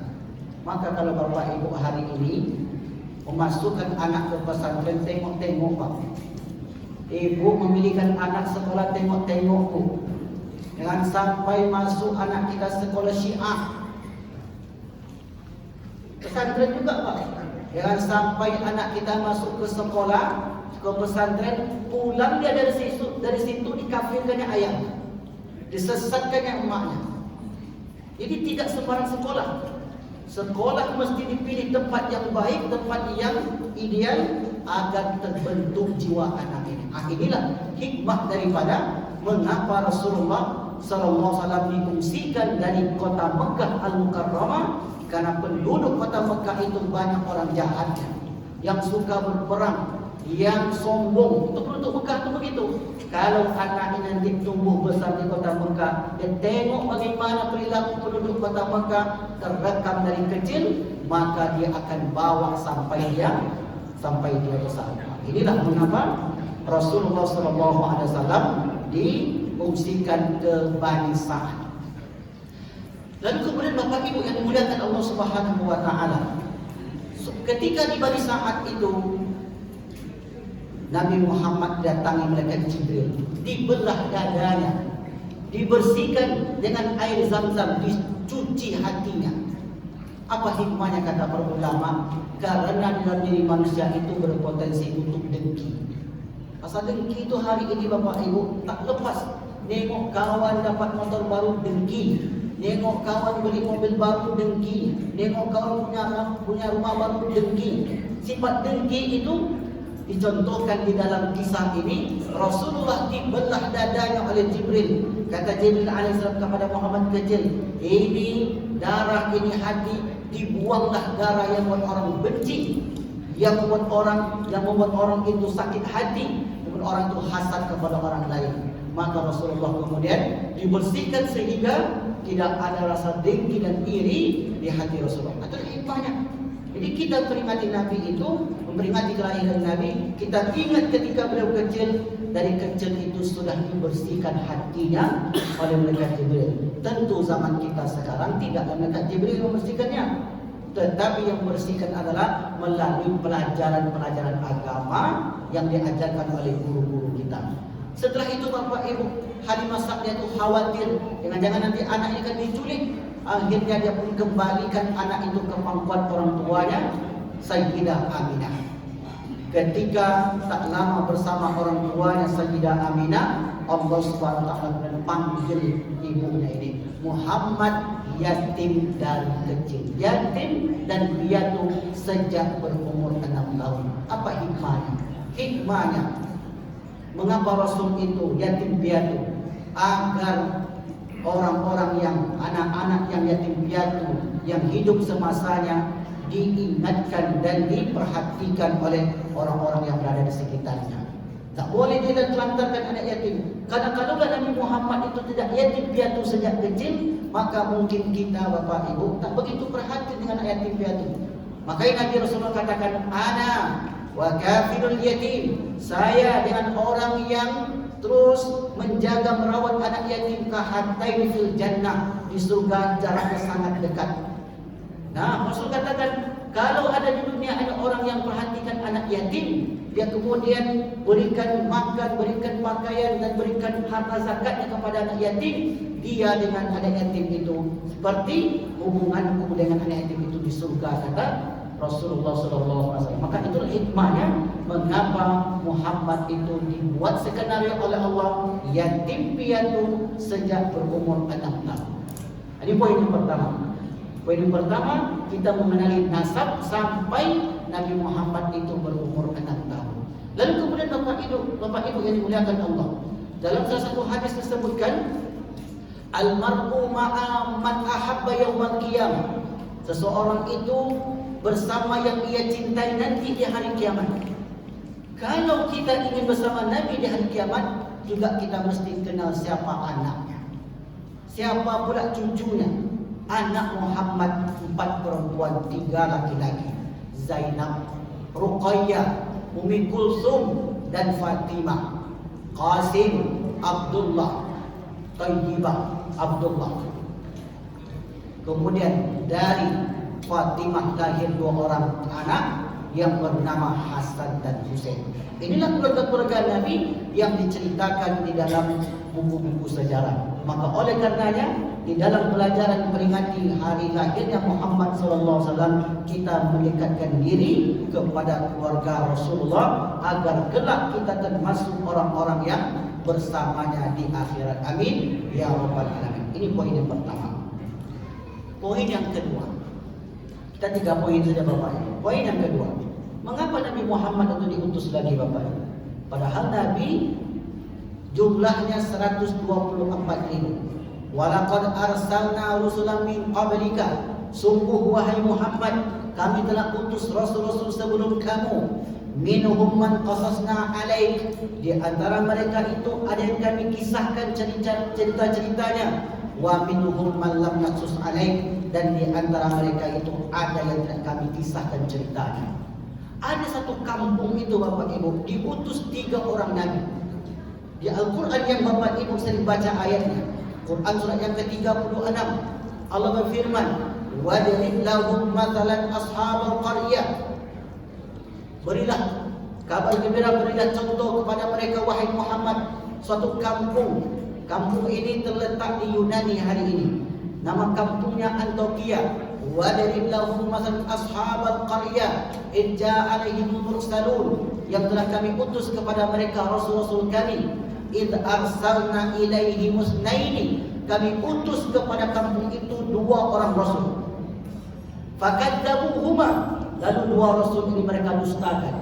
S5: Maka kalau Bapak Ibu hari ini memasukkan anak ke pesantren, tengok-tengok Pak. Ibu memilihkan anak sekolah, tengok-tengok Bu. Jangan sampai masuk anak kita sekolah Syiah, pesantren juga Pak. Jangan sampai anak kita masuk ke sekolah, ke pesantren, pulang dia dari situ dikafirkannya ayahnya, disesatkannya emaknya. Jadi tidak sembarang sekolah. Sekolah mesti dipilih tempat yang baik, tempat yang ideal agar terbentuk jiwa anak ini. Inilah hikmah daripada mengapa Rasulullah SAW diungsikan dari kota Mekah Al-Mukarramah, karena penduduk kota Mekah itu banyak orang jahatnya, yang suka berperang, yang sombong. Itu penduduk Mekah itu begitu. Kalau anak ini nanti tumbuh besar di kota Mekah, dan tengok bagaimana perilaku penduduk kota Mekah terekam dari kecil, maka dia akan bawa sampai dia besar. Inilah mengapa Rasulullah SAW diungsikan ke Bani Sa'ad. Lalu kemudian Bapak Ibu yang dimuliakan Allah Subhanahu wa taala, Ketika di bari saat itu Nabi Muhammad datangi malaikat Jibril, dibelah dadanya, dibersihkan dengan air zam-zam, dicuci hatinya. Apa hikmahnya kata para ulama? Karena dalam diri manusia itu berpotensi untuk dengki. Pasal dengki itu hari ini Bapak Ibu tak lepas. Nengok kawan dapat motor baru dengki, nengok kawan beli mobil baru dengki, nengok kawan punya rumah baru dengki. Sifat dengki itu dicontohkan di dalam kisah ini. Rasulullah dibelah dadanya oleh Jibril. Kata Jibril alaihissalam kepada Muhammad kecil, ini darah, ini hati, dibuanglah darah yang membuat orang benci, yang membuat orang itu sakit hati, membuat orang itu hasad kepada orang lain. Maka Rasulullah kemudian dibersihkan sehingga tidak ada rasa dengki dan iri di hati Rasulullah. Itu hikmahnya. Jadi kita peringati Nabi itu, memperingati kelahiran Nabi, kita ingat ketika beliau kecil, dari kecil itu sudah dibersihkan hatinya oleh malaikat Jibril. Tentu zaman kita sekarang tidak ada malaikat Jibril membersihkannya, tetapi yang membersihkan adalah melalui pelajaran-pelajaran agama yang diajarkan oleh guru-guru kita. Setelah itu Bapak Ibu, Halimah Sa'diyah itu khawatir jangan-jangan nanti anaknya akan diculik. Akhirnya dia pun kembalikan anak itu ke pangkuan orang tuanya, Sayyidah Aminah. Ketika tak lama bersama orang tuanya Sayyidah Aminah, Allah SWT panggil ibunya ini, Muhammad yatim dari kecil, yatim dan piatu sejak berumur 6 tahun. Apa hikmahnya? Hikmahnya, mengapa Rasul itu yatim piatu? Agar orang-orang yang anak-anak yang yatim piatu yang hidup semasanya diingatkan dan diperhatikan oleh orang-orang yang berada di sekitarnya. Tak boleh dia telantarkan anak yatim. Karena kalau Nabi Muhammad itu tidak yatim piatu sejak kecil, maka mungkin kita Bapak Ibu tak begitu perhatian dengan anak yatim piatu. Makanya Nabi Rasulullah katakan, ana wa kafirul yatim, saya dengan orang yang terus menjaga merawat anak yatim kahataini fil jannah, di surga jaraknya sangat dekat. Nah, Rasul katakan, kalau ada di dunia ada orang yang perhatikan anak yatim, dia kemudian berikan makan, berikan pakaian dan berikan harta zakatnya kepada anak yatim, dia dengan anak yatim itu seperti hubunganku dengan anak yatim itu di surga, kata Rasulullah SAW. Maka itulah hikmahnya mengapa Muhammad itu dibuat skenario oleh Allah yatim piatu sejak berumur 6 tahun. Ini poin yang pertama. Poin yang pertama, kita mengenali nasab sampai Nabi Muhammad itu berumur 6 tahun. Lalu kemudian Bapak Ibu yang dimuliakan Allah, dalam salah satu hadis disebutkan, Al-mar'u ma'a man ahabba yawmal qiyamah. Seseorang itu bersama yang ia cintai nanti di hari kiamat. Kalau kita ingin bersama Nabi di hari kiamat, juga kita mesti kenal siapa anaknya, siapa pula cucunya. Anak Muhammad 4 perempuan, 3 laki-laki, Zainab, Ruqayyah, Ummi Kulsum dan Fatimah, Qasim, Abdullah, Tayyibah, Abdullah. Kemudian dari Fatimah lahir 2 orang anak yang bernama Hasan dan Husain. Inilah keluarga-keluarga Nabi yang diceritakan di dalam buku-buku sejarah. Maka oleh karenanya di dalam pelajaran peringati hari lahirnya Muhammad SAW, kita mendekatkan diri kepada keluarga Rasulullah agar kelak kita termasuk orang-orang yang bersamanya di akhirat. Amin ya rabbal alamin. Ini poin yang pertama. Poin yang kedua, kita 3 poin saja Bapak. Poin yang kedua, mengapa Nabi Muhammad itu diutus lagi Bapak? Padahal Nabi jumlahnya 124.000. Walaqad arsalna rusulan min qablika, sungguh wahai Muhammad, kami telah utus rasul-rasul sebelum kamu. Minhum man qasasna alaik, di antara mereka itu ada yang kami kisahkan cerita-ceritanya. Wa minhum man lam naqsus alaik, dan di antara mereka itu ada yang tidak kami kisahkan ceritanya. Ada satu kampung itu Bapak Ibu diutus 3 orang nabi. Di Al-Quran yang Bapak Ibu sering baca ayatnya, Quran surat yang ke-36, Allah berfirman, Wadrib lahum mathalan ashabal qaryah. Berilah kabar gembira, berilah contoh kepada mereka wahai Muhammad, suatu kampung. Kampung ini terletak di Yunani hari ini. Nama kampungnya Antioquia. Wadrib lahum mathalan ashabal qaryah id ja'a alaihimul mursalun, yang telah kami utus kepada mereka rasul-rasul kami. Id arsalna ilaihim musnaini, kami utus kepada kampung itu 2 orang rasul. Fakadzabuhuma, lalu 2 rasul ini mereka dustakan.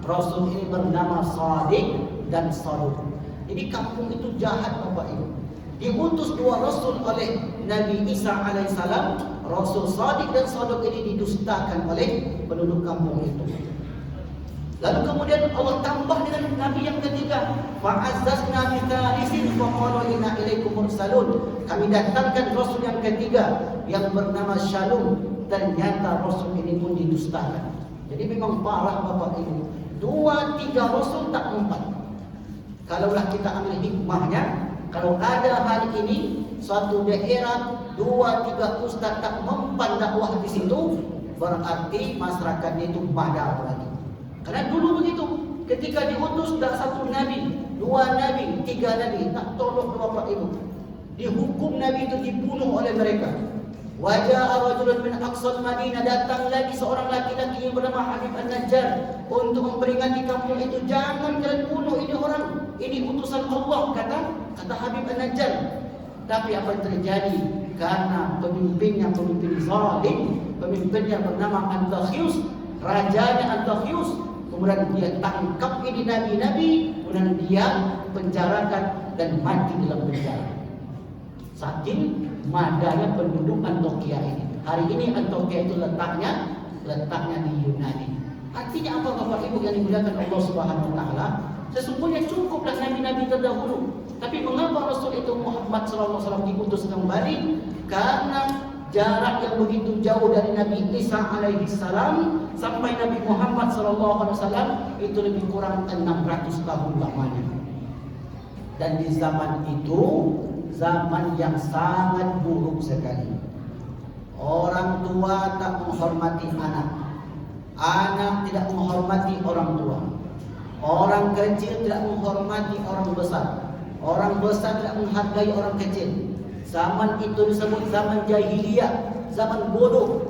S5: Rasul ini bernama Shadiq dan Saduq. Jadi kampung itu jahat Bapak Ibu. Diutus 2 rasul oleh Nabi Isa alaihissalam. Rasul Shadiq dan Saduq ini didustakan oleh penduduk kampung itu. Lalu kemudian Allah tambah dengan Nabi yang ketiga. Fa'azzazna bitalisin faqalu inna ilaikum mursalun. Kami datangkan Rasul yang ketiga yang bernama Shalom. Ternyata Rasul ini pun didustakan. Jadi memang parah Bapak Ibu. 2-3 Rasul tak mempan. Kalaulah kita ambil hikmahnya, kalau ada hari ini suatu daerah 2-3 ustaz tak mempan dakwah di situ, berarti masyarakatnya itu badar lagi. Karena dulu begitu, ketika diutus tak 1 nabi, 2 nabi, 3 nabi, tak tolong Bapak Ibu. Dihukum nabi itu dibunuh oleh mereka. Wajah rajulun min aqsal Madinah, datang lagi seorang laki-laki yang bernama Habib An-Najjar untuk memperingati kampung itu, jangan kalian bunuh ini orang, ini utusan Allah, kata Habib An-Najjar. Tapi apa yang terjadi? Karena pemimpinnya pemimpin zalim, pemimpinnya bernama Antiochus, rajanya Antiochus, kemudian dia tangkap ini nabi-nabi, kemudian dia penjarakan dan mati dalam penjara. Saking madanya penduduk Antioquia ini. Hari ini Antioquia itu letaknya di Yunani. Artinya apa Bapak Ibu yang dimuliakan Allah Subhanahu wa taala? Sesungguhnya cukuplah nabi-nabi terdahulu. Tapi mengapa Rasul itu Muhammad sallallahu alaihi wasallam diutus kembali? Karena jarak yang begitu jauh dari Nabi Isa alaihi salam sampai Nabi Muhammad sallallahu alaihi wasallam itu lebih kurang 600 tahun lamanya. Dan di zaman itu zaman yang sangat buruk sekali. Orang tua tak menghormati anak, anak tidak menghormati orang tua, orang kecil tidak menghormati orang besar, orang besar tidak menghargai orang kecil. Zaman itu disebut zaman jahiliyah, zaman bodoh.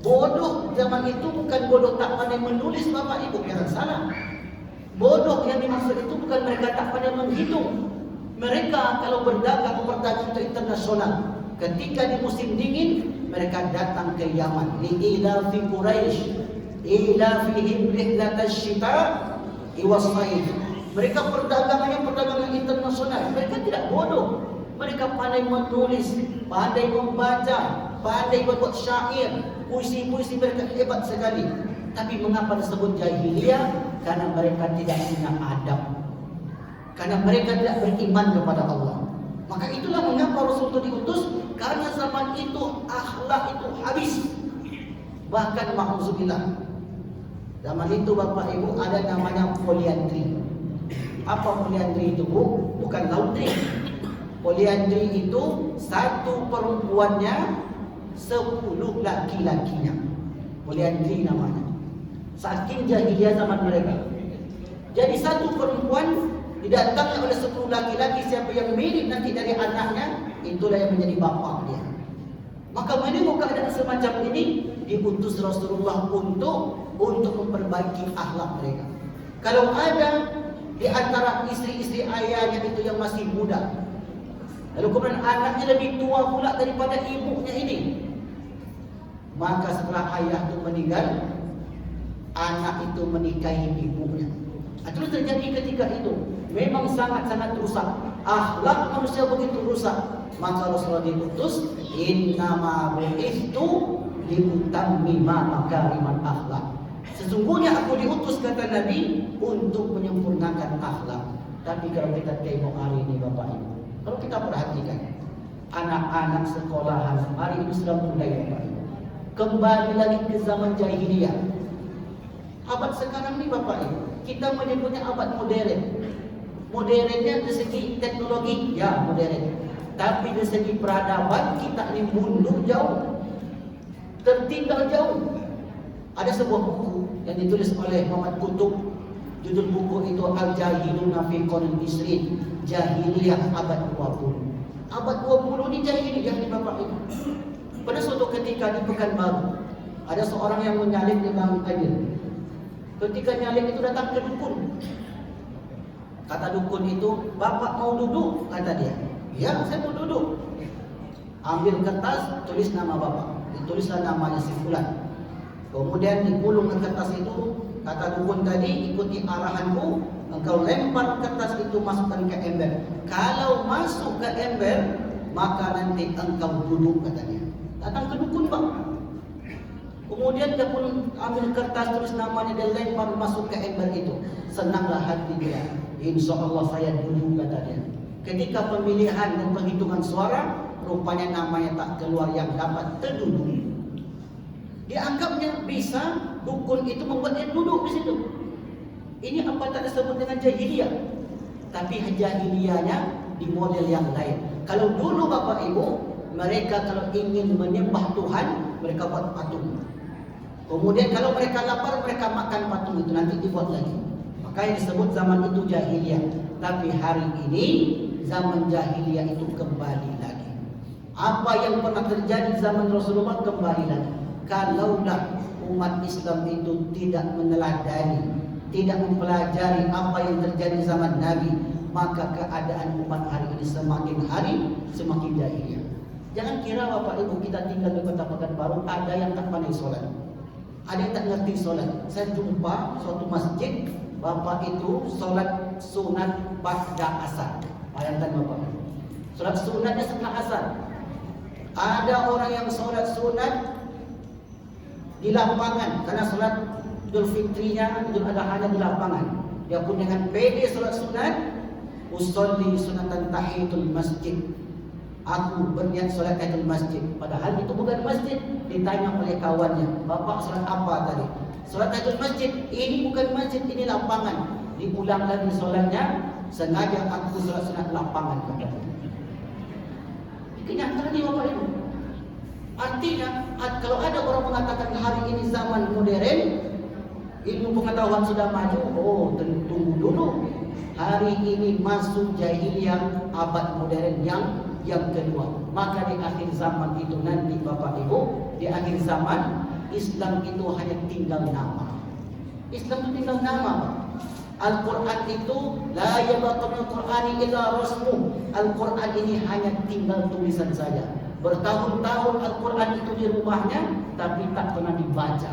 S5: Bodoh zaman itu bukan bodoh tak pandai menulis Bapak Ibu, jangan salah. Bodoh yang dimaksud itu bukan mereka tak pandai menghitung. Mereka kalau berdagang itu internasional. Ketika di musim dingin, mereka datang ke Yaman. Ila fi Quraisy, ila fihim rihlatash shita' was sayf. Mereka perdagangannya perdagangan internasional. Mereka tidak bodoh. Mereka pandai menulis, pandai membaca, pandai membuat syair, puisi-puisi mereka hebat sekali. Tapi mengapa disebut jahiliyah? Karena mereka tidak punya adab. Karena mereka tidak beriman kepada Allah. Maka itulah mengapa Rasul itu diutus. Karena zaman itu akhlak itu habis. Bahkan ma'udzubillah, zaman itu Bapak Ibu ada namanya poliandri. Apa poliandri itu Bu? Bukan laundry. Poliandri itu satu perempuannya 10 laki-lakinya. Poliandri namanya. Saking jahiliyah zaman mereka. Jadi satu perempuan didatangi oleh 10 laki-laki, siapa yang mirip nanti dari anaknya, itulah yang menjadi bapak dia. Maka menengok keadaan semacam ini, diutus Rasulullah untuk memperbaiki akhlak mereka. Kalau ada di antara istri-istri ayahnya itu yang masih muda, lalu kemudian anaknya lebih tua pula daripada ibunya ini, maka setelah ayah itu meninggal, anak itu menikahi ibunya. Itu terjadi ketika itu. Memang sangat-sangat rusak. Akhlak manusia begitu rusak. Maka Rasulullah diutus, innama bu'ithtu liutammima makarimal akhlak. Sesungguhnya aku diutus, kata Nabi, untuk menyempurnakan akhlak. Tapi kalau kita tengok hari ini Bapak Ibu, kalau kita perhatikan anak-anak sekolahan hari ini sudah mulai Bapak Ibu kembali lagi ke zaman jahiliyah. Abad sekarang ini Bapak Ibu, kita menyebutnya abad modern. Modernnya dari segi teknologi, ya modern. Tapi dari segi peradaban kita ini mundur jauh. tertinggal jauh. Ada sebuah buku yang ditulis oleh Muhammad Kutub, judul buku itu Al-Jahiluna fi Qarnil Isrin, Jahiliyah abad 20. Abad 20 ini jahiliyah di Bapak Ibu. Pada suatu ketika di Pekanbaru, ada seorang yang menyalin dengan air. Ketika nyalin itu datang ke dukun. Kata dukun itu, "Bapak mau duduk?" kata dia. "Ya, saya mau duduk." Ambil kertas, tulis nama bapak. Ditulislah namanya si fulan. Kemudian digulung ke kertas itu, kata dukun tadi, "Ikuti arahanku, engkau lempar kertas itu masukkan ke ember. Kalau masuk ke ember, maka nanti engkau duduk," katanya. Datang ke dukun, Pak. Kemudian dia pun ambil kertas, tulis namanya, dia lempar masuk ke ember itu. Senanglah hati dia. "Insya Allah saya duduk," kata dia. Ketika pemilihan dan penghitungan suara, rupanya namanya tak keluar yang dapat terduduk. Dianggapnya bisa dukun itu membuat dia duduk di situ. Ini apa tak disebut dengan jahiliyah? Tapi jahiliyahnya di model yang lain. Kalau dulu Bapak Ibu, mereka kalau ingin menyembah Tuhan, mereka buat patung. Kemudian kalau mereka lapar, mereka makan patung itu, nanti dibuat lagi. Makanya disebut zaman itu jahiliyah. Tapi hari ini zaman jahiliyah itu kembali lagi. Apa yang pernah terjadi zaman Rasulullah kembali lagi. Kalaulah umat Islam itu tidak meneladani, tidak mempelajari apa yang terjadi zaman Nabi, maka keadaan umat hari ini semakin hari semakin jahiliyah. Jangan kira Bapak Ibu kita tinggal di Kota Pekanbaru ada yang tak pandai sholat, ada yang tak ngerti sholat. Saya jumpa suatu masjid, Bapak itu sholat sunat ba'da asar. Bayangkan Bapak, sholat sunatnya setelah asar. Ada orang yang sholat sunat di lapangan, karena sholat Idul Fitrinya, Idul Adhanya di lapangan. Dia pun dengan pede sholat sunat, usolli sunatan tahiyatul masjid. Aku berniat sholat tahiyatul masjid. Padahal itu bukan masjid. Ditanya oleh kawannya, "Bapak sholat apa tadi?" "Sholat tahiyatul masjid." "Ini bukan masjid, ini lapangan." Diulang lagi sholatnya, "Sengaja aku sholat sunat lapangan," katanya. Kenyataan ini Bapak Ibu. Artinya, kalau ada orang mengatakan hari ini zaman modern, ilmu pengetahuan sudah maju, oh tunggu dulu. Hari ini masuk jahiliyah abad modern yang kedua. Maka di akhir zaman itu nanti Bapak Ibu, di akhir zaman Islam itu hanya tinggal nama. Islam itu tinggal nama, Pak. Al-Quran itu la yabqa min al-Qur'ani illa rasmu. Al-Quran ini hanya tinggal tulisan saja. Bertahun-tahun Al-Quran itu di rumahnya, tapi tak pernah dibaca.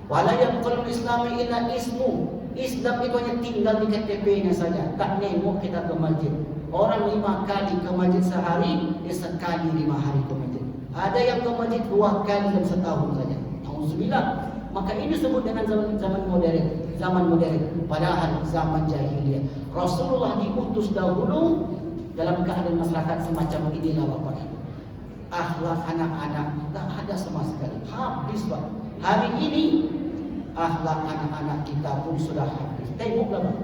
S5: Wala yabqa al-Islami illa ismu. Islam itu hanya tinggal di KTP-nya saja. Tak nengok kita ke masjid. Orang 5 kali ke masjid sehari, dia sekali 5 hari ke masjid. Ada yang ke masjid 2 kali dalam setahun saja. Alhamdulillah. Maka ini disebut dengan zaman modern. Zaman modern, padahal zaman jahiliyah. Rasulullah diutus dahulu dalam keadaan masyarakat semacam inilah Bapak Ibu. Akhlak anak-anak tak ada sama sekali. Habis Pak. Hari ini akhlak anak-anak kita pun sudah habis. Tengoklah Pak.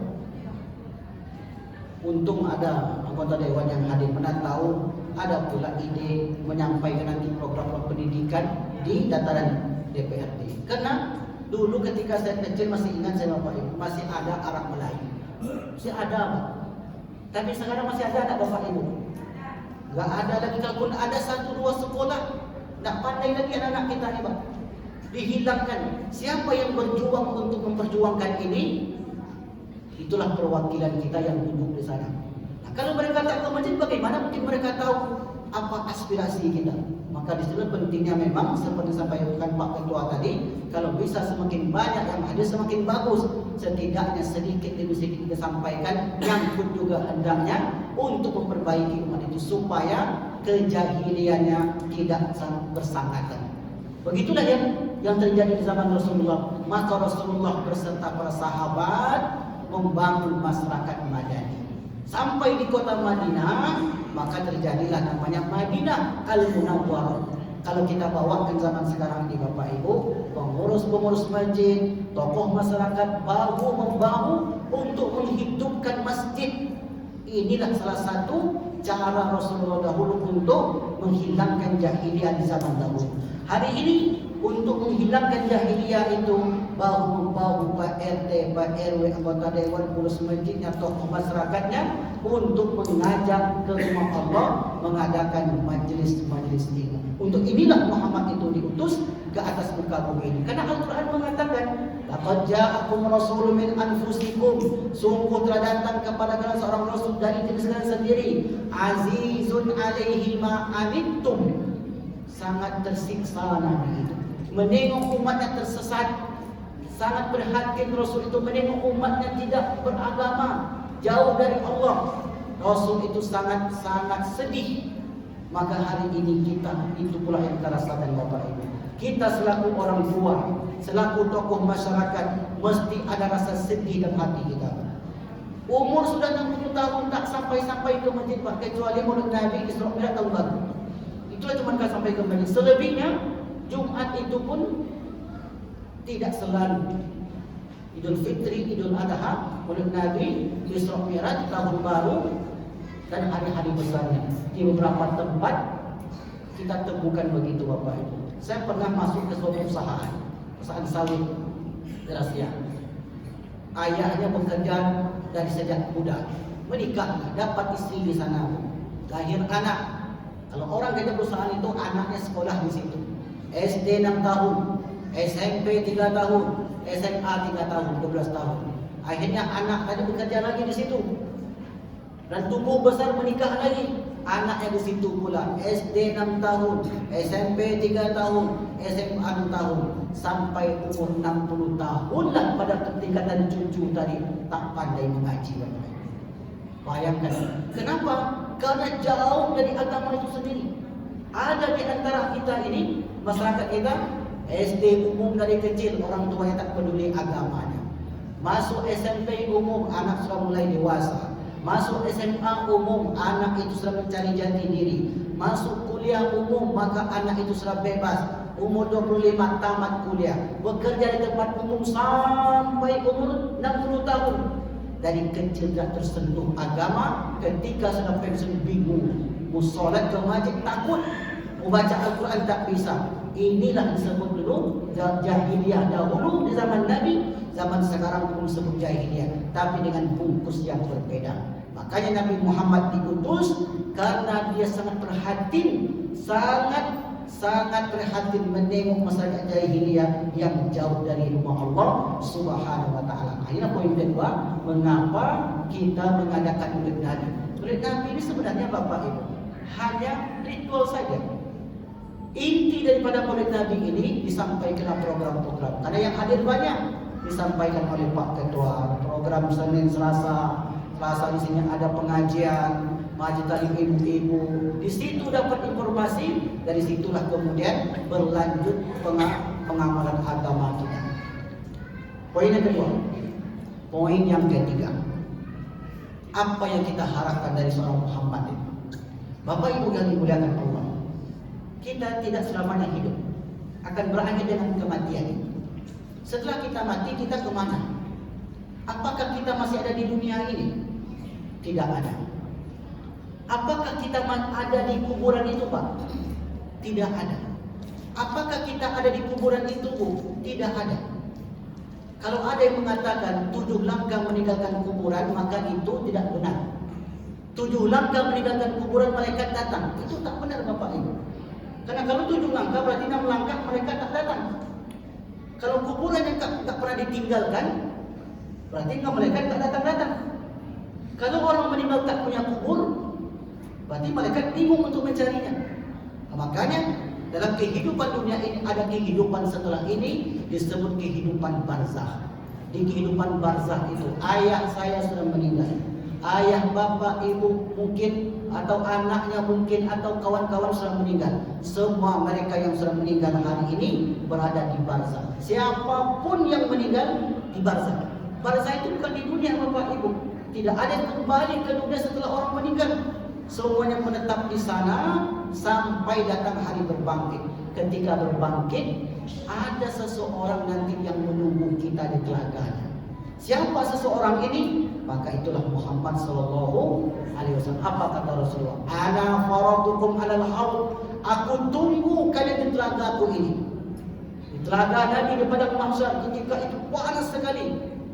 S5: Untung ada anggota dewan yang hadir, mana tahu ada pula ide menyampaikan nanti program pendidikan di dataran DPRD. Karena dulu ketika saya kecil masih ingat saya Bapak Ibu, masih ada Arab Melayu. Masih ada Pak. Tapi sekarang masih ada anak Bapak Ibu? Gak ada lagi. Kalaupun ada 1-2 sekolah, tak pandai lagi anak-anak kita ini Pak. Dihilangkan. Siapa yang berjuang untuk memperjuangkan ini? Itulah perwakilan kita yang duduk di sana. Nah, kalau mereka tak ke masjid, bagaimana mungkin mereka tahu apa aspirasi kita? Maka disitulah pentingnya memang seperti disampaikan Pak Ketua tadi, kalau bisa semakin banyak yang hadir semakin bagus. Setidaknya sedikit demi sedikit kita sampaikan yang pun juga hendaknya untuk memperbaiki umat itu supaya kejahiliannya tidak bersangatan. Begitulah yang terjadi di zaman Rasulullah. Maka Rasulullah beserta para sahabat membangun masyarakat Madani. Sampai di kota Madinah, maka terjadilah namanya Madinah Al-Munawwarah. Kalau kita bawakan zaman sekarang di Bapak Ibu, pengurus-pengurus masjid, tokoh masyarakat bahu-membahu untuk menghidupkan masjid. Inilah salah satu cara Rasulullah dahulu untuk menghilangkan jahiliyah di zaman dahulu. Hari ini untuk menghilangkan jahiliyah itu, bahu-bahu Pak RT, Pak RW, anggota dewan, pengurus masjidnya, tokoh masyarakatnya untuk mengajak ke rumah Allah, mengadakan majelis-majelis ilmu. Untuk inilah Muhammad itu diutus ke atas muka bumi ini. Karena Al-Quran mengatakan, laqad ja'akum rasulun min anfusikum, sungguh telah datang kepada kalian seorang rasul dari diri kalian sendiri, azizun alaihi ma anittum, sangat tersiksa Nabi itu menengok umatnya tersesat, sangat prihatin Rasul itu menengok umatnya tidak beragama, jauh dari Allah. Rasul itu sangat sedih. Maka hari ini kita, itu pula yang kita rasakan Bapak Ibu. Kita selaku orang tua, selaku tokoh masyarakat, mesti ada rasa sedih dalam hati kita. Umur sudah 60 tahun tak sampai-sampai ke masjid Pak, kecuali Maulid Nabi Isra Mi'raj tahun baru. Itulah cuma kan sampai ke masjid. Selebihnya Jumat itu pun tidak selalu. Idul Fitri, Idul Adha, Maulid Nabi, Isra Mi'raj, tahun baru, dan hari-hari besarnya. Di beberapa tempat kita temukan begitu Bapak Ibu. Saya pernah masuk ke suatu perusahaan sawit di Asia. Ayahnya bekerja dari sejak muda, menikah, dapat istri di sana, lahir anak. Kalau orang kerja perusahaan itu anaknya sekolah di situ. SD 6 tahun, SMP 3 tahun, SMA 3 tahun, 12 tahun. Akhirnya anak tadi bekerja lagi di situ. Dan tumbuh besar menikah lagi. Anaknya di situ pula. SD 6 tahun, SMP 3 tahun, SMA 6 tahun. Sampai umur 60 tahun lah pada ketingkatan cucu tadi tak pandai mengaji. Bayangkan. Kenapa? Karena jauh dari agama itu sendiri. Ada di antara kita ini, masyarakat kita, SD umum dari kecil, orang tuanya tak peduli agamanya. Masuk SMP umum, anak sudah mulai dewasa. Masuk SMA umum, anak itu sudah mencari jati diri. Masuk kuliah umum, maka anak itu sudah bebas. Umur 25 tamat kuliah. Bekerja di tempat umum sampai umur 60 tahun. Dari kecil dah tersentuh agama, ketika sudah pensiun bingung. Mau solat ke masjid takut, mau baca Al-Quran tak bisa. Inilah disebut dulu jahiliyah dahulu di zaman Nabi, zaman sekarang pun disebut jahiliyah, tapi dengan bungkus yang berbeda. Makanya Nabi Muhammad diutus karena dia sangat prihatin, sangat prihatin menengok masyarakat jahiliyah yang jauh dari rumah Allah Subhanahu wa taala. Akhirnya poin kedua, mengapa kita mengadakan Maulid Nabi? Maulid Nabi ini sebenarnya Bapak Ibu hanya ritual saja. Inti daripada Maulid Nabi ini disampaikan program-program. Karena yang hadir banyak disampaikan oleh Pak Ketua. Program Senin, Selasa di sini ada pengajian, majelis taklim ibu-ibu. Di situ dapat informasi, dari situlah kemudian berlanjut pengamalan agama kita. Poin yang kedua. Poin yang ketiga. Apa yang kita harapkan dari seorang Muhammad itu? Bapak Ibu yang dimuliakan Allah, kita tidak selamanya hidup, akan berakhir dengan kematian. Setelah kita mati, kita kemana? Apakah kita masih ada di dunia ini? Tidak ada. Apakah kita ada di kuburan itu, Pak? Tidak ada. Apakah kita ada di kuburan itu, Bu? Tidak ada. Kalau ada yang mengatakan 7 langkah meninggalkan kuburan, maka itu tidak benar. 7 langkah meninggalkan kuburan malaikat datang, itu tak benar Bapak Ibu. Karena kalau 7 langkah berarti 6 langkah mereka tak datang. Kalau kuburan yang tak pernah ditinggalkan, berarti malaikat tak datang-datang. Kalau orang meninggal tak punya kubur, berarti malaikat bingung untuk mencarinya. Makanya dalam kehidupan dunia ini ada kehidupan setelah ini, disebut kehidupan barzakh. Di kehidupan barzakh itu ayah saya sudah meninggal, ayah bapak ibu mungkin, atau anaknya mungkin, atau kawan-kawan sudah meninggal. Semua mereka yang sudah meninggal hari ini berada di barzakh. Siapapun yang meninggal di barzakh. Barzakh itu bukan di dunia Bapak Ibu. Tidak ada yang kembali ke dunia setelah orang meninggal. Semuanya menetap di sana sampai datang hari berbangkit. Ketika berbangkit, ada seseorang nanti yang menunggu kita di telaganya. Siapa seseorang ini? Maka itulah Muhammad sallallahu alaihi wasallam. Apa kata Rasulullah? Ana faratukum alal haud. aku tunggu kalian di telagaku ini. Di telaga Nabi di padang mahsyar ketika itu panas sekali.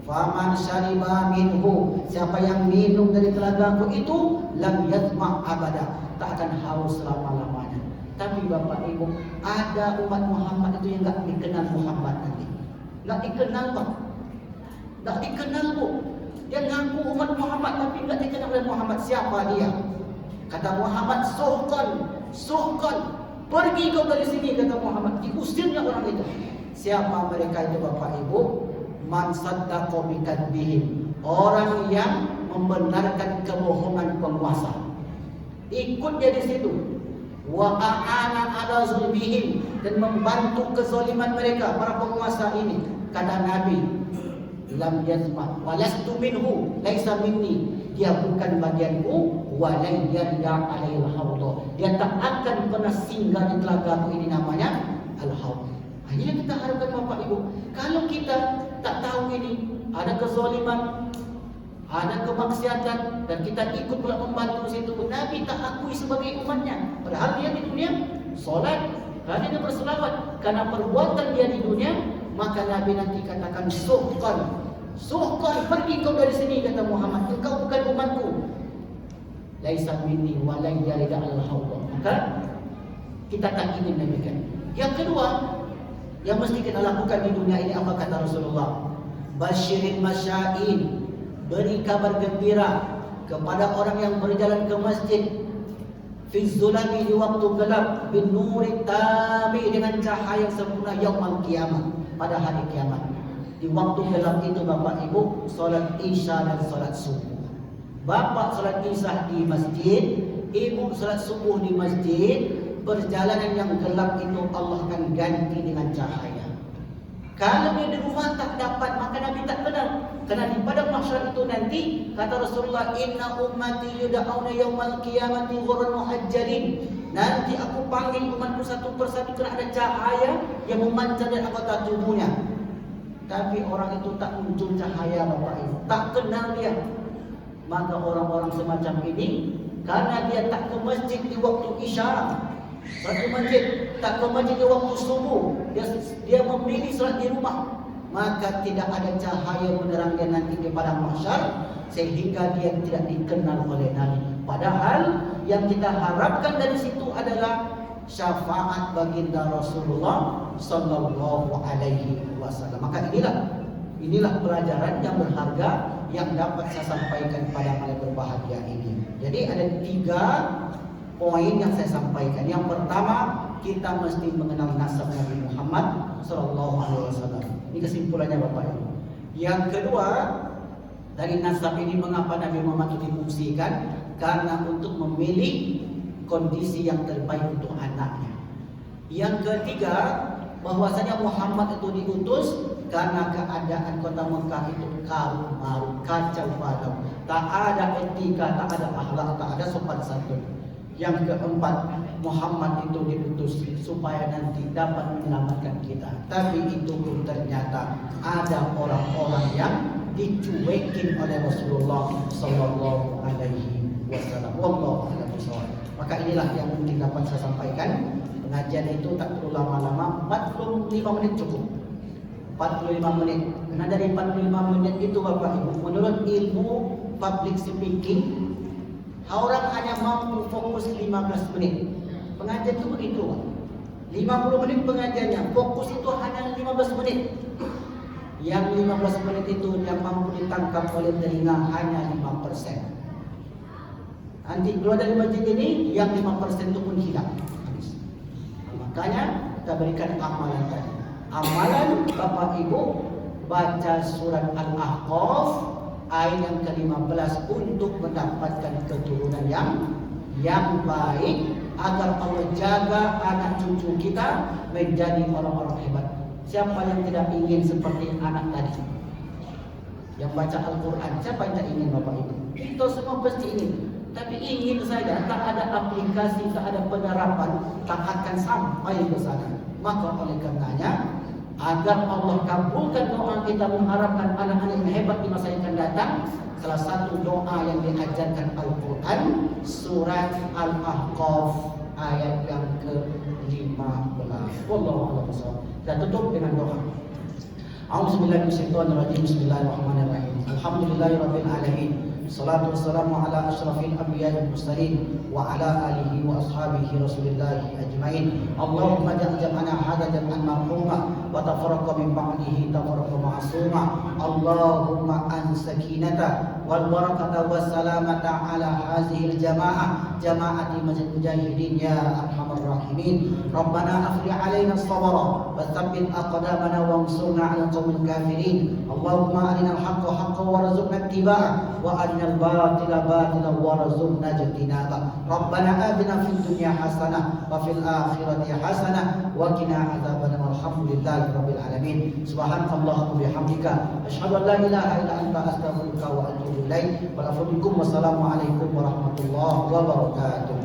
S5: Faman syariba minhu, siapa yang minum dari telagaku itu, lam yatma' abada, tak akan haus selama-lamanya. Tapi Bapak Ibu, ada umat Muhammad itu yang enggak dikenal Muhammad nanti. Enggak dikenal, Pak. Enggak dikenal, Bu. Dia ngaku umat Muhammad tapi enggak dikenal oleh Muhammad. Siapa dia? Kata Muhammad, suhkan, pergi kau dari sini, kata Muhammad. Diusirnya orang itu. Siapa mereka itu Bapak Ibu? Man saddaqa bikadzbihim, orang yang membenarkan kebohongan penguasa. Ikut dia di situ. Wa a'ana ala zulmihim, dan membantu kezaliman mereka, para penguasa ini. Kata Nabi, lam yasma walastu minhu, laisa minni, dia bukan bagianku, wa lan yarda alail haudha, dia tak akan pernah singgah di telagaku ini, namanya al-haud. Ini yang kita harapkan Bapak Ibu. Kalau kita tak tahu ini, ada kezaliman, ada kemaksiatan, dan kita ikut pula membantu situ, Nabi tak akui sebagai umatnya. Padahal dia di dunia solat, rajin berselawat. Karena perbuatan dia di dunia, maka Nabi nanti katakan suhkan, pergi kau dari sini, kata Muhammad. Engkau bukan umatku. Laisa minni wa la yarida al-haudha. Maka kita tak ingin demikian. Yang kedua yang mesti kita lakukan di dunia ini, apa kata Rasulullah? Basyirin masya'in, beri kabar gembira kepada orang yang berjalan ke masjid, fi zulami, di waktu gelap, bin nuri tami, dengan cahaya sempurna, yaumul qiyamah, pada hari kiamat. Di waktu gelap itu Bapak Ibu, solat isya dan solat subuh. Bapak solat isya di masjid, ibu solat subuh di masjid. Perjalanan yang gelap itu Allah akan ganti dengan cahaya. Kalau dia di rumah tak dapat, maka Nabi tak kenal. Karena di padang mahsyar itu nanti, kata Rasulullah, inna ummati yuda'auna yaumal qiyamati ghurran muhajjalin. Nanti aku panggil umatku satu persatu kerana ada cahaya yang memancar dari anggota tubuhnya. Tapi orang itu tak muncul cahaya Bapak Ibu, tak kenal dia. Maka orang-orang semacam ini, karena dia tak ke masjid di waktu isya, satu masjid, tak ke masjid di waktu subuh, dia memilih salat di rumah, maka tidak ada cahaya menerang dia nanti di padang mahsyar, sehingga dia tidak dikenal oleh Nabi. Padahal yang kita harapkan dari situ adalah syafaat baginda Rasulullah sallallahu alaihi wasallam. Maka inilah pelajaran yang berharga yang dapat saya sampaikan pada malam berbahagia ini. Jadi ada 3 poin yang saya sampaikan. Yang pertama, kita mesti mengenal nasab Nabi Muhammad sallallahu alaihi wasallam. Ini kesimpulannya Bapak Ibu. Yang kedua, dari nasab ini mengapa Nabi Muhammad itu difungsikan? Karena untuk memilih kondisi yang terbaik untuk anaknya. Yang ketiga, bahwasanya Muhammad itu diutus karena keadaan kota Mekah itu kacau balau. Tak ada etika, tak ada akhlak, tak ada sopan santun. Yang keempat, Muhammad itu diutus supaya nanti dapat menyelamatkan kita. Tapi itu pun ternyata ada orang-orang yang dicuekin oleh Rasulullah sallallahu alaihi wasallam. Wallahu a'lam bishawab. Maka inilah yang mungkin dapat saya sampaikan. Pengajian itu tak perlu lama-lama, 45 menit cukup. 45 menit. Karena dari 45 menit itu Bapak Ibu, menurut ilmu public speaking, orang hanya mampu fokus 15 menit. Pengajian itu begitu, 50 menit pengajiannya, fokus itu hanya 15 menit. Yang 15 menit itu yang mampu ditangkap oleh telinga hanya 5%. Nanti keluar dari masjid ini, yang 5% itu pun hilang. Makanya kita berikan amalan tadi. Amalan Bapak Ibu, baca surat Al-Ahqaf ayat yang ke-15 untuk mendapatkan keturunan yang baik, agar Allah jaga anak cucu kita menjadi orang-orang hebat. Siapa yang tidak ingin seperti anak tadi yang baca Al-Quran? Siapa yang tidak ingin Bapak Ibu? Kita semua pasti ingin. Tapi ingin saja, tak ada aplikasi, tak ada penerapan, tak akan sampai ke sana. Maka oleh karenanya, agar Allah kabulkan doa kita mengharapkan anak-anak yang hebat di masa yang akan datang, salah satu doa yang diajarkan Al-Quran, surat Al-Ahqaf ayat yang ke-15. Wallahu a'lam bishawab. Kita tutup dengan doa. A'udzubillahiminasyaitonirrajim. Bismillahirrahmanirrahim. Alhamdulillahirabbil alamin. Salatu wassalamu ala asyrafil anbiya'i wal mursalin wa ala alihi wa ashabihi rasulillahi ajmain. Allahumma ja'al jam'ana hadza jam'an marhuma wa tafarraqa min ba'dihi tafarraqa ma'suma. Allahumma an sakinata wal barakata was salamata ala hadhil jama'ah jama'ati masjid mujahidin ya arhamar rahimin. Rabbana afrigh 'alaina as-sabra wa tsabbit aqdamana wansurna 'alal qaumil kafirin. Allahumma arinal haqqa haqqan warzuqna ittiba'ah wa arinal batila batilan warzuqna ijtinabah. Rabbana atina fid dunya hasanah wa fil akhirati hasanah wa qina adzabannar. Alhamdulillahi rabbil alamin. Subhanakallahumma wa bihamdika asyhadu an la ilaha illa anta astaghfiruka wa atubu ilaik. Wassalamu alaikum warahmatullahi wabarakatuh.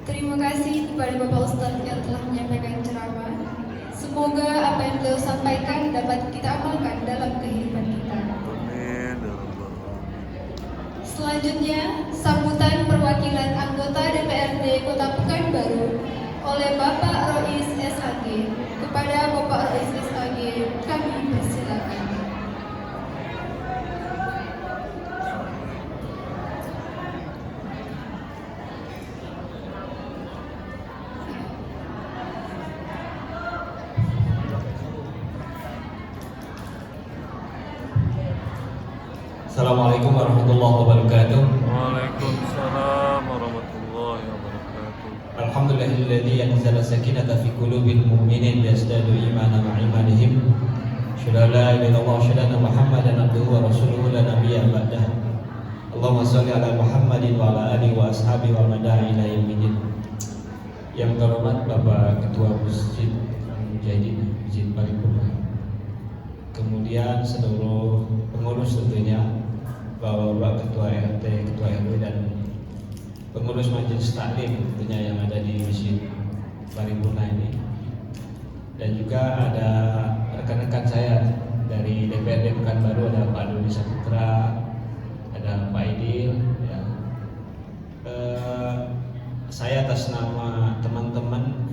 S1: Terima kasih kepada Bapak Ustadz yang telah menyampaikan ceramah. Semoga apa yang beliau sampaikan dapat kita amalkan dalam kehidupan kita.
S2: Amin ya rabbal alamin.
S1: Selanjutnya, sambutan perwakilan anggota DPRD Kota Pekanbaru oleh Bapak Rois SAG. Kepada Bapak Rois SAG, kami persilakan.
S6: Assalamualaikum warahmatullahi wabarakatuh.
S2: Waalaikumsalam warahmatullahi wabarakatuh.
S6: Alhamdulillahilladzi anzala sakinata fi qulubil mu'minin liyazdadu imanan ma'a imanihim. Syada la ilaha illallah syada Muhammadan abduhu wa rasuluhu la nabiyya ba'dah. Allahumma shalli ala Muhammadin wa ala alihi wa ashabihi wal mada'i ila yaumil. Yang terhormat Bapak Ketua Masjid Mujahidin Masjid Paripurna. Kemudian seluruh pengurus tentunya, Bapak Ketua RT, Ketua RW dan pengurus majelis taklim tentunya yang ada di Masjid Paripurna ini. Dan juga ada rekan-rekan saya dari DPRD Pekanbaru, ada Pak Doni Saputra, ada Pak Idil ya. Saya atas nama teman-teman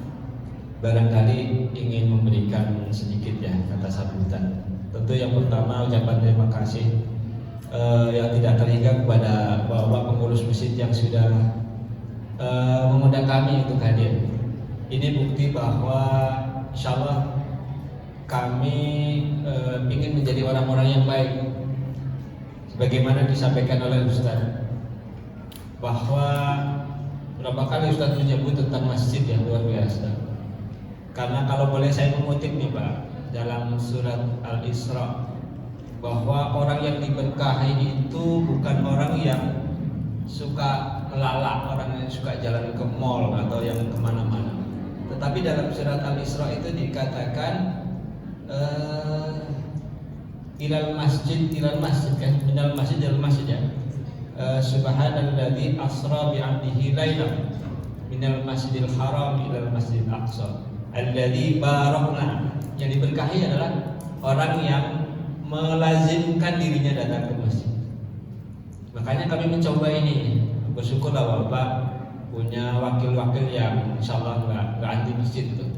S6: barangkali ingin memberikan sedikit ya kata sambutan. Tentu yang pertama ucapan terima kasih yang tidak terhingga kepada bapak pengurus masjid yang sudah mengundang kami untuk hadir. Ini bukti bahwa insya Allah kami ingin menjadi orang-orang yang baik. Sebagaimana disampaikan oleh Ustaz, bahwa berapa kali Ustaz menyebut tentang masjid yang luar biasa. Karena kalau boleh saya mengutip nih Pak, dalam surat Al-Isra, bahwa orang yang diberkahi itu bukan orang yang suka lalak, orang yang suka jalan ke mall atau yang kemana-mana. Tetapi dalam surat Al-Isra itu dikatakan ilal masjid kan, minal masjid ilal masjid ya. Subhanalladzi asra bi'abdihi lailan minal masjidil haram ilal masjidil aqsa alladzi barakna. Yang diberkahi adalah orang yang melazimkan dirinya datang ke masjid. Makanya kami mencoba ini. Bersyukurlah Bapak punya wakil-wakil yang insyaallah nggak anti masjid itu.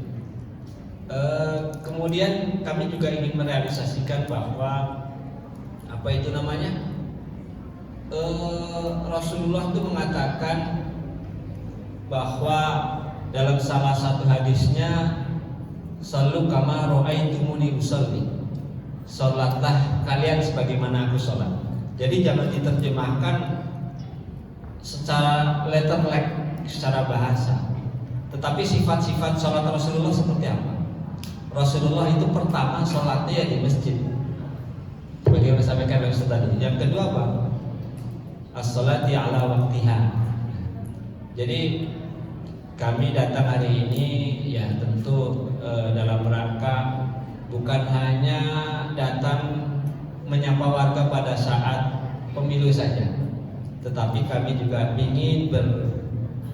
S6: Kemudian kami juga ingin merealisasikan bahwa apa itu namanya, Rasulullah itu mengatakan bahwa dalam salah satu hadisnya, sallu kama ra'aitumuni usalli, salatlah kalian sebagaimana aku salat. Jadi jangan diterjemahkan secara letter like, secara bahasa. Tetapi sifat-sifat sholat Rasulullah seperti apa? Rasulullah itu pertama sholatnya ya di masjid, bagaimana sampaikan Ustaz tadi. Yang kedua apa? As-sholati ala waktiha. Jadi kami datang hari ini ya tentu dalam rangka bukan hanya datang menyapa warga pada saat pemilu saja, tetapi kami juga ingin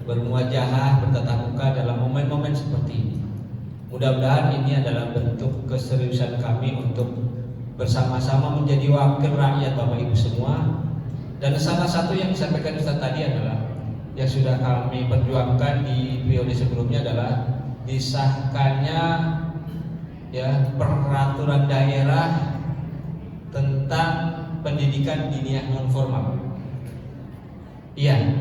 S6: bermuajahah, bertatap muka dalam momen-momen seperti ini. Mudah-mudahan ini adalah bentuk keseriusan kami untuk bersama-sama menjadi wakil rakyat Bapak Ibu semua. Dan salah satu yang disampaikan Ustaz tadi adalah yang sudah kami perjuangkan di periode sebelumnya adalah disahkannya ya peraturan daerah tentang pendidikan diniyah non formal. Iya,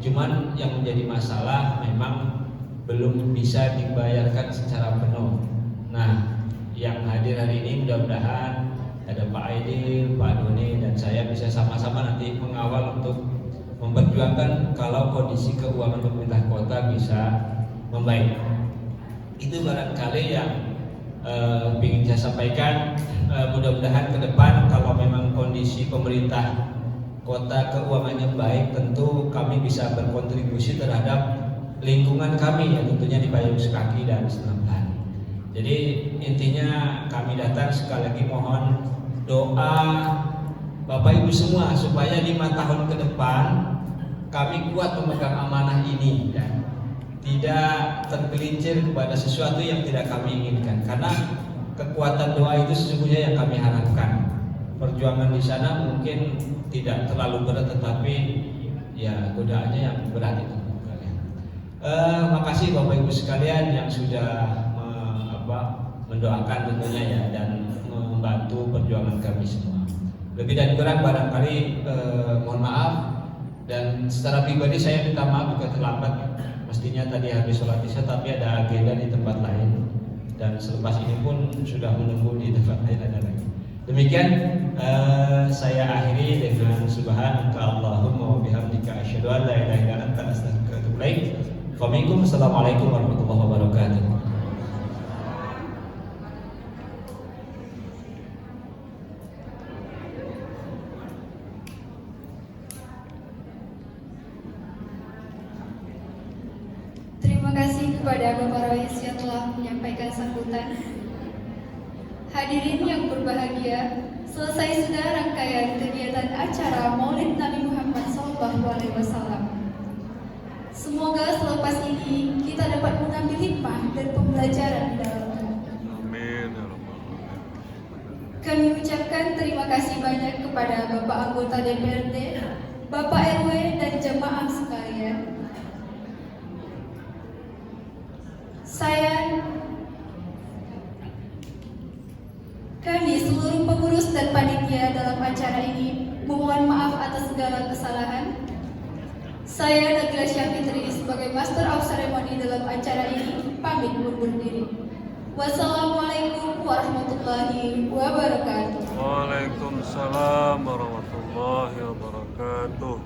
S6: cuman yang menjadi masalah memang belum bisa dibayarkan secara penuh. Nah, yang hadir hari ini mudah-mudahan ada Pak Aidil, Pak Doni, dan saya bisa sama-sama nanti mengawal untuk memperjuangkan kalau kondisi keuangan pemerintah kota bisa membaik. Itu barangkali yang ingin saya sampaikan. Mudah-mudahan ke depan kalau memang kondisi pemerintah kota keuangannya baik, tentu kami bisa berkontribusi terhadap lingkungan kami ya, tentunya di Payung Sekaki dan Senam Lani. Jadi intinya kami datang sekali lagi mohon doa Bapak Ibu semua supaya 5 tahun ke depan kami kuat memegang amanah ini ya. Tidak tergelincir kepada sesuatu yang tidak kami inginkan, karena kekuatan doa itu sesungguhnya yang kami harapkan. Perjuangan di sana mungkin tidak terlalu berat, tetapi ya godaannya yang berat itu. Makasih Bapak Ibu sekalian yang sudah mendoakan tentunya ya, dan membantu perjuangan kami semua. Lebih dan kurang barangkali mohon maaf, dan secara pribadi saya minta maaf juga terlambat. Mestinya tadi habis sholat isya tapi ada agenda di tempat lain, dan selepas ini pun sudah menunggu di tempat lain ada lagi. Demikian saya akhiri dengan subhanaka Allahumma wa bihamdika asyhadu an la ilaha illa anta astaghfiruka wa atubu ilaik. Assalamualaikum warahmatullahi wabarakatuh.
S1: Terima kasih kepada Bapak Rois yang telah menyampaikan sambutan. Hadirin yang berbahagia, selesai sudah rangkaian kegiatan acara Maulid Nabi Muhammad SAW. Semoga selepas ini kita dapat mengambil hikmah dan pembelajaran di dalamnya.
S2: Amin ya rabbal alamin.
S1: Kami ucapkan terima kasih banyak kepada Bapak anggota DPRD, Bapak RW, dan jemaah sekalian. Kami seluruh pengurus dan panitia dalam acara ini memohon maaf atas segala kesalahan. Saya Nabila Syafitri sebagai Master of Ceremony dalam acara ini pamit undur diri. Wassalamualaikum warahmatullahi wabarakatuh.
S2: Waalaikumsalam warahmatullahi wabarakatuh.